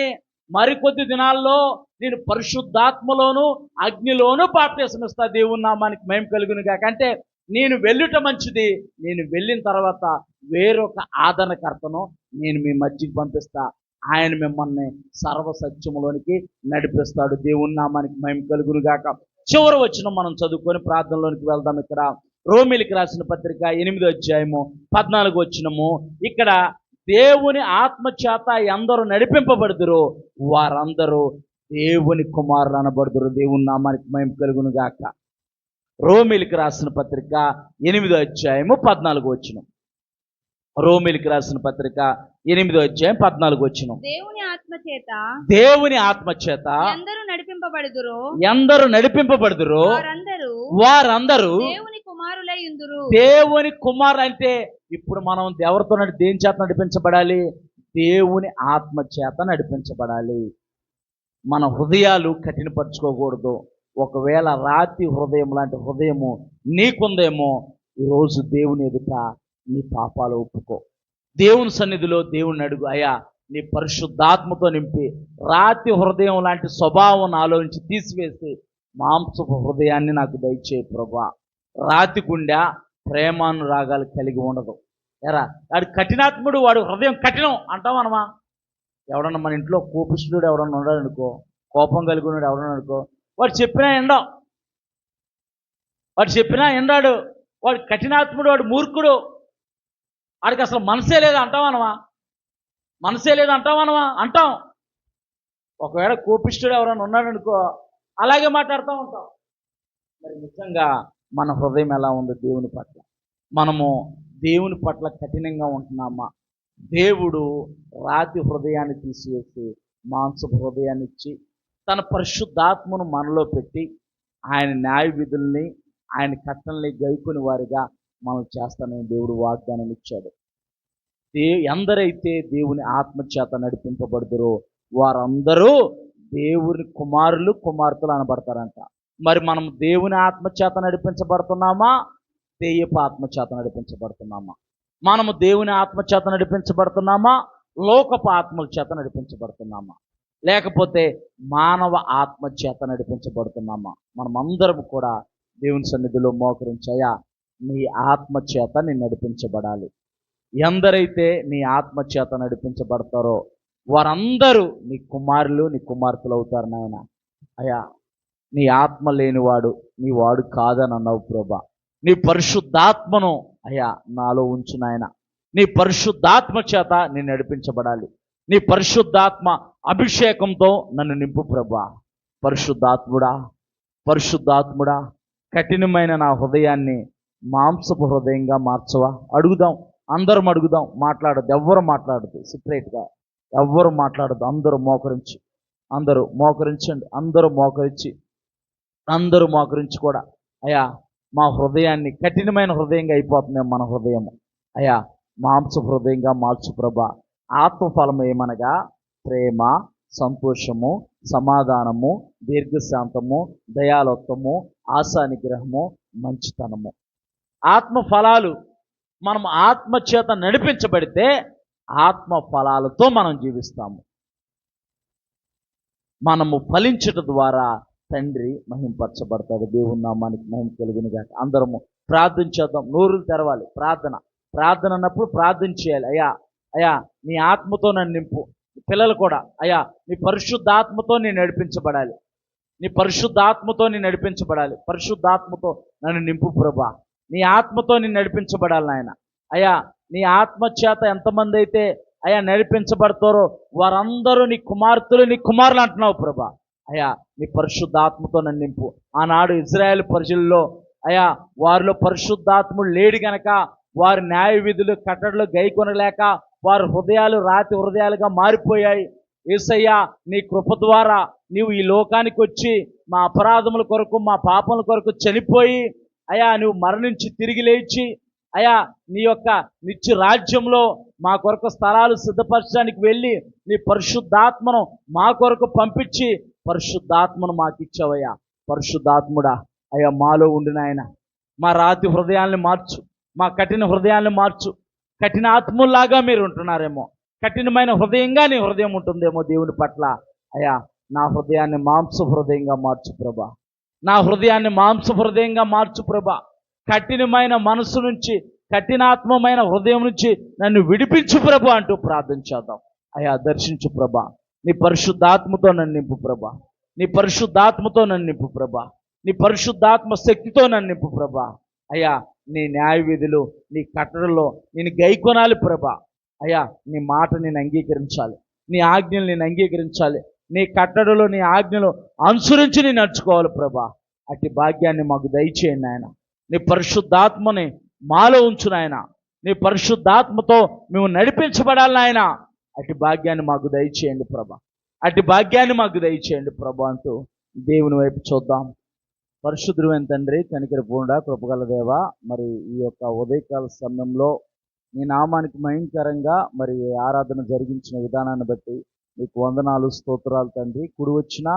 మరికొద్ది దినాల్లో నేను పరిశుద్ధాత్మలోను అగ్నిలోను బాప్తిసం ఇస్తా. దేవుని నామానికి మహిమ కలుగును గాక. అంటే నేను వెళ్ళుట మంచిది, నేను వెళ్ళిన తర్వాత వేరొక ఆదరణకర్తను నేను మీ మధ్యకి పంపిస్తా, ఆయన మిమ్మల్ని సర్వసత్యములోనికి నడిపిస్తాడు. దేవుని నామానికి మహిమ కలుగును గాక. చివరి వచనం మనం చదువుకొని ప్రార్థనలోనికి వెళ్దాం. ఇక్కడ రోమీయులకు రాసిన పత్రిక 8వ అధ్యాయము 14వ వచనము, ఇక్కడ దేవుని ఆత్మ చేత ఎందరూ నడిపింపబడుదురో వారందరూ దేవుని కుమారులు అనబడుదురు. దేవుని నామానికి మహిమ కలుగును గాక. రోమీయులకు రాసిన పత్రిక 8వ అధ్యాయము 14వ వచనం. రోమీయులకు రాసిన పత్రిక 8వ అధ్యాయం 14వ వచనం. దేవుని ఆత్మ చేత ఎందరూ నడిపింపబడుదురో వారందరూ దేవుని కుమారులు. అంటే ఇప్పుడు మనం ఎవరితో దేని చేత నడిపించబడాలి? దేవుని ఆత్మ చేత నడిపించబడాలి. మన హృదయాలు కఠినపరచుకోకూడదు. ఒకవేళ రాతి హృదయం లాంటి హృదయము నీకుందేమో, ఈరోజు దేవుని ఎదుట నీ పాపాలు ఒప్పుకో, దేవుని సన్నిధిలో దేవుని అడుగు, అయ్యా నీ పరిశుద్ధాత్మతో నింపి రాతి హృదయం లాంటి స్వభావం నాలో నుంచి తీసివేసి మాంసపు హృదయాన్ని నాకు దయచేయి ప్రభువా. రాతి గుండె ప్రేమానురాగాలు కలిగి ఉండదు. ఎరా వాడు కఠినాత్ముడు, వాడు హృదయం కఠినం అంటాం మనమా? ఎవడన్నా మన ఇంట్లో కోపిష్ఠుడు ఎవడన్నా ఉన్నాడు అనుకో, కోపం కలిగి ఉన్నాడు ఎవడన్నా అనుకో, వాడు చెప్పినా ఎండాం, వాడు చెప్పినా ఎండాడు, వాడు కఠినాత్ముడు, వాడు మూర్ఖుడు, వాడికి అసలు మనసే లేదు అంటామనమా? మనసే లేదు అంటామనమా? అంటాం. ఒకవేళ కోపిష్ఠుడు ఎవరైనా ఉన్నాడు అనుకో, అలాగే మాట్లాడుతూ ఉంటాం. మరి నిజంగా మన హృదయం ఎలా ఉంది దేవుని పట్ల? మనము దేవుని పట్ల కఠినంగా ఉంటున్నామా? దేవుడు రాతి హృదయాన్ని తీసివేసి మాంసపు హృదయాన్ని ఇచ్చి తన పరిశుద్ధాత్మను మనలో పెట్టి ఆయన న్యాయ విధుల్ని, ఆయన కట్టల్ని గైకొని వారిగా మనం చేస్తానని దేవుడు వాగ్దానం ఇచ్చాడు. ఎందరైతే దేవుని ఆత్మచేత నడిపింపబడుదురో వారందరూ దేవుని కుమారులు కుమార్తెలు అనబడతారంట. మరి మనం దేవుని ఆత్మచేత నడిపించబడుతున్నామా, దెయ్యపు ఆత్మచేత నడిపించబడుతున్నామా? మనము దేవుని ఆత్మచేత నడిపించబడుతున్నామా, లోకపు ఆత్మల చేత నడిపించబడుతున్నామా, లేకపోతే మానవ ఆత్మచేత నడిపించబడుతున్నామా? మనమందరం కూడా దేవుని సన్నిధిలో మోకరించయ్యా, నీ ఆత్మచేత నేను నడిపించబడాలి. ఎందరైతే నీ ఆత్మచేత నడిపించబడతారో వారందరూ నీ కుమారులు నీ కుమార్తెలు అవుతారు నాయన. అయ్యా, నీ ఆత్మ లేనివాడు నీ వాడు కాదని అన్నావు ప్రభా. నీ పరిశుద్ధాత్మను అయ్యా నాలో ఉంచు నాయన. నీ పరిశుద్ధాత్మ చేత నేను నడిపించబడాలి. నీ పరిశుద్ధాత్మ అభిషేకంతో నన్ను నింపు ప్రభా. పరిశుద్ధాత్ముడా, పరిశుద్ధాత్ముడా, కఠినమైన నా హృదయాన్ని మాంసపు హృదయంగా మార్చవా? అడుగుదాం, అందరం అడుగుదాం. మాట్లాడద్దు, ఎవ్వరు మాట్లాడద్దు, సీక్రెట్గా ఎవ్వరు మాట్లాడద్దు. అందరూ మోకరించి, అందరూ మోకరించండి. అందరూ మోకరించి కూడా అయ్యా, మా హృదయాన్ని కఠినమైన హృదయంగా అయిపోతున్నాం మన హృదయం. అయ్యా, మాంస హృదయంగా మార్చు ప్రభా. ఆత్మఫలం ఏమనగా ప్రేమ, సంతోషము, సమాధానము, దీర్ఘశాంతము, దయాళుత్వము, ఆశానిగ్రహము, మంచితనము. ఆత్మఫలాలు మనం ఆత్మచేత నడిపించబడితే ఆత్మ ఫలాలతో మనం జీవిస్తాము. మనము ఫలించట ద్వారా తండ్రి మహింపరచబడతాడు. దేవుని నామానికి మహిమ కలుగును గాక. అందరము ప్రార్థన చేద్దాం. నోరులు తెరవాలి. ప్రార్థన అన్నప్పుడు ప్రార్థన చేయాలి. అయ్యా నీ ఆత్మతో నన్ను నింపు. పిల్లలు కూడా అయ్యా నీ పరిశుద్ధాత్మతో నేను నడిపించబడాలి. పరిశుద్ధాత్మతో నన్ను నింపు ప్రభా. నీ ఆత్మతో నేను నడిపించబడాలి నాయన. అయ్యా, నీ ఆత్మ చేత ఎంతమంది అయితే అయ్యా నడిపించబడతారో వారందరూ నీ కుమార్తెలు నీ కుమారులు అంటున్నావు ప్రభా. అయ్యా, నీ పరిశుద్ధాత్మతో నన్ను నింపు. ఆనాడు ఇజ్రాయేల్ ప్రజల్లో అయ్యా వారిలో పరిశుద్ధాత్ముడు లేడు గనక వారి న్యాయ విధులు కట్టడలు గైకొనలేక వారి హృదయాలు రాతి హృదయాలుగా మారిపోయాయి. యేసయ్యా, నీ కృప ద్వారా నీవు ఈ లోకానికి వచ్చి మా అపరాధముల కొరకు మా పాపముల కొరకు చనిపోయి అయ్యా నువ్వు మరణించి తిరిగి లేచి అయ్యా నీ యొక్క నిత్య రాజ్యంలో మా కొరకు స్థలాలు సిద్ధపరచడానికి వెళ్ళి నీ పరిశుద్ధాత్మను మా కొరకు పంపించి పరిశుద్ధాత్మను మాకు ఇచ్చావయ్యా. పరిశుద్ధాత్ముడా అయ్యా మాలో ఉండిన ఆయన మా రాతి హృదయాల్ని మార్చు, మా కఠిన హృదయాల్ని మార్చు. కఠిన ఆత్మల్లాగా మీరు ఉంటున్నారేమో, కఠినమైన హృదయంగా నీ హృదయం ఉంటుందేమో దేవుని పట్ల. అయ్యా నా హృదయాన్ని మాంస హృదయంగా మార్చు ప్రభా. మార్చు ప్రభా. కఠినమైన మనసు నుంచి, కఠినాత్మమైన హృదయం నుంచి నన్ను విడిపించు ప్రభా అంటూ ప్రార్థన చేద్దాం. అయ్యా దర్శించు ప్రభా. నీ పరిశుద్ధాత్మతో నన్ను నింపు ప్రభా. నీ పరిశుద్ధాత్మ శక్తితో నన్ను నింపు ప్రభా. అయ్యా నీ న్యాయ విధులు, నీ కట్టడలో నేను గైకొనాలి ప్రభా. అయ్యా నీ మాట నేను అంగీకరించాలి, నీ ఆజ్ఞలు నేను అంగీకరించాలి, నీ కట్టడలో నీ ఆజ్ఞలు అనుసరించి నేను నడుచుకోవాలి ప్రభా. అట్టి భాగ్యాన్ని మాకు దయచేయండి ఆయన. నీ పరిశుద్ధాత్మని మాలో ఉంచు నాయన. నీ పరిశుద్ధాత్మతో మేము నడిపించబడాలి నాయన. అట్టి భాగ్యాన్ని మాకు దయచేయండి ప్రభా అంటూ దేవుని వైపు చూద్దాం. పరిశుద్ధుడైన తండ్రి, కనికరపూర్ణుడా, కృపగల దేవా, మరి ఈ యొక్క ఉదయకాల సమయంలో నీ నామానికి మహిమకరంగా మరి ఆరాధన జరిగించిన విధానాన్ని బట్టి మీకు వందనాలు, స్తోత్రాలు తండ్రి. కూడి వచ్చిన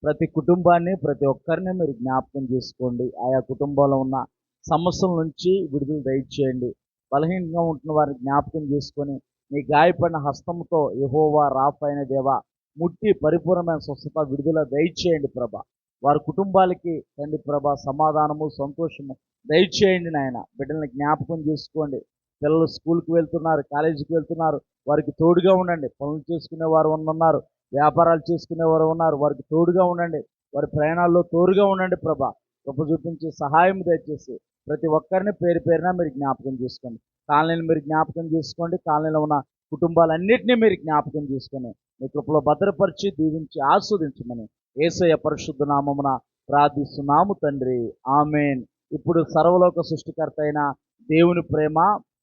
ప్రతి కుటుంబాన్ని, ప్రతి ఒక్కరిని మీరు జ్ఞాపకం చేసుకోండి. ఆయా కుటుంబంలో ఉన్న సమస్యల నుంచి విడుదల దయచేయండి. బలహీనంగా ఉంటున్న వారిని జ్ఞాపకం చేసుకొని నీ గాయపడిన హస్తంతో యెహోవా రాఫా అయిన దేవా ముట్టి పరిపూర్ణమైన స్వస్థత, విడుదల దయచేయండి ప్రభా. వారి కుటుంబాలకి తండ్రి ప్రభా సమాధానము, సంతోషము దయచేయండి నాయన. బిడ్డల్ని జ్ఞాపకం చేసుకోండి. పిల్లలు స్కూల్కి వెళ్తున్నారు, కాలేజీకి వెళ్తున్నారు, వారికి తోడుగా ఉండండి. పనులు చేసుకునే వారు ఉన్నారు, వ్యాపారాలు చేసుకునేవారు ఉన్నారు, వారికి తోడుగా ఉండండి. వారి ప్రయాణాల్లో తోడుగా ఉండండి ప్రభా. కృప చూపించి సహాయం దయచేసి ప్రతి ఒక్కరిని పేరు పేరున మీరు జ్ఞాపకం చేసుకోండి. కాలనీని మీరు జ్ఞాపకం చేసుకోండి. కాలనీలో ఉన్న కుటుంబాలన్నింటినీ మీరు జ్ఞాపకం చేసుకొని మీ కృపలో భద్రపరిచి దీవించి ఆస్వాదించమని యేసయ్య పరిశుద్ధ నామమున ప్రార్థిస్తున్నాము తండ్రి, ఆమేన్. ఇప్పుడు సర్వలోక సృష్టికర్త అయిన దేవుని ప్రేమ,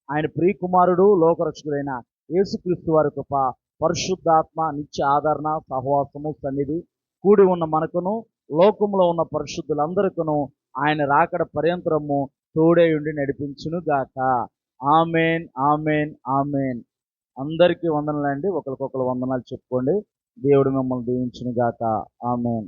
ఆయన ప్రియకుమారుడు లోకరక్షకుడైన యేసుక్రీస్తు వారి కృప, పరిశుద్ధాత్మ నిత్య ఆదరణ, సహవాసము, సన్నిధి కూడి ఉన్న మనకును లోకంలో ఉన్న పరిశుద్ధులందరికను ఆయన రాకడ పర్యంతరము తోడై ఉండి నడిపించును గాక. Amen, amen, amen. అందరికీ వందనాలండి. ఒకరికొకరు వందనాలు చెప్పుకోండి. దేవుడు మిమ్మల్ని దీవించును గాక. ఆమెన్.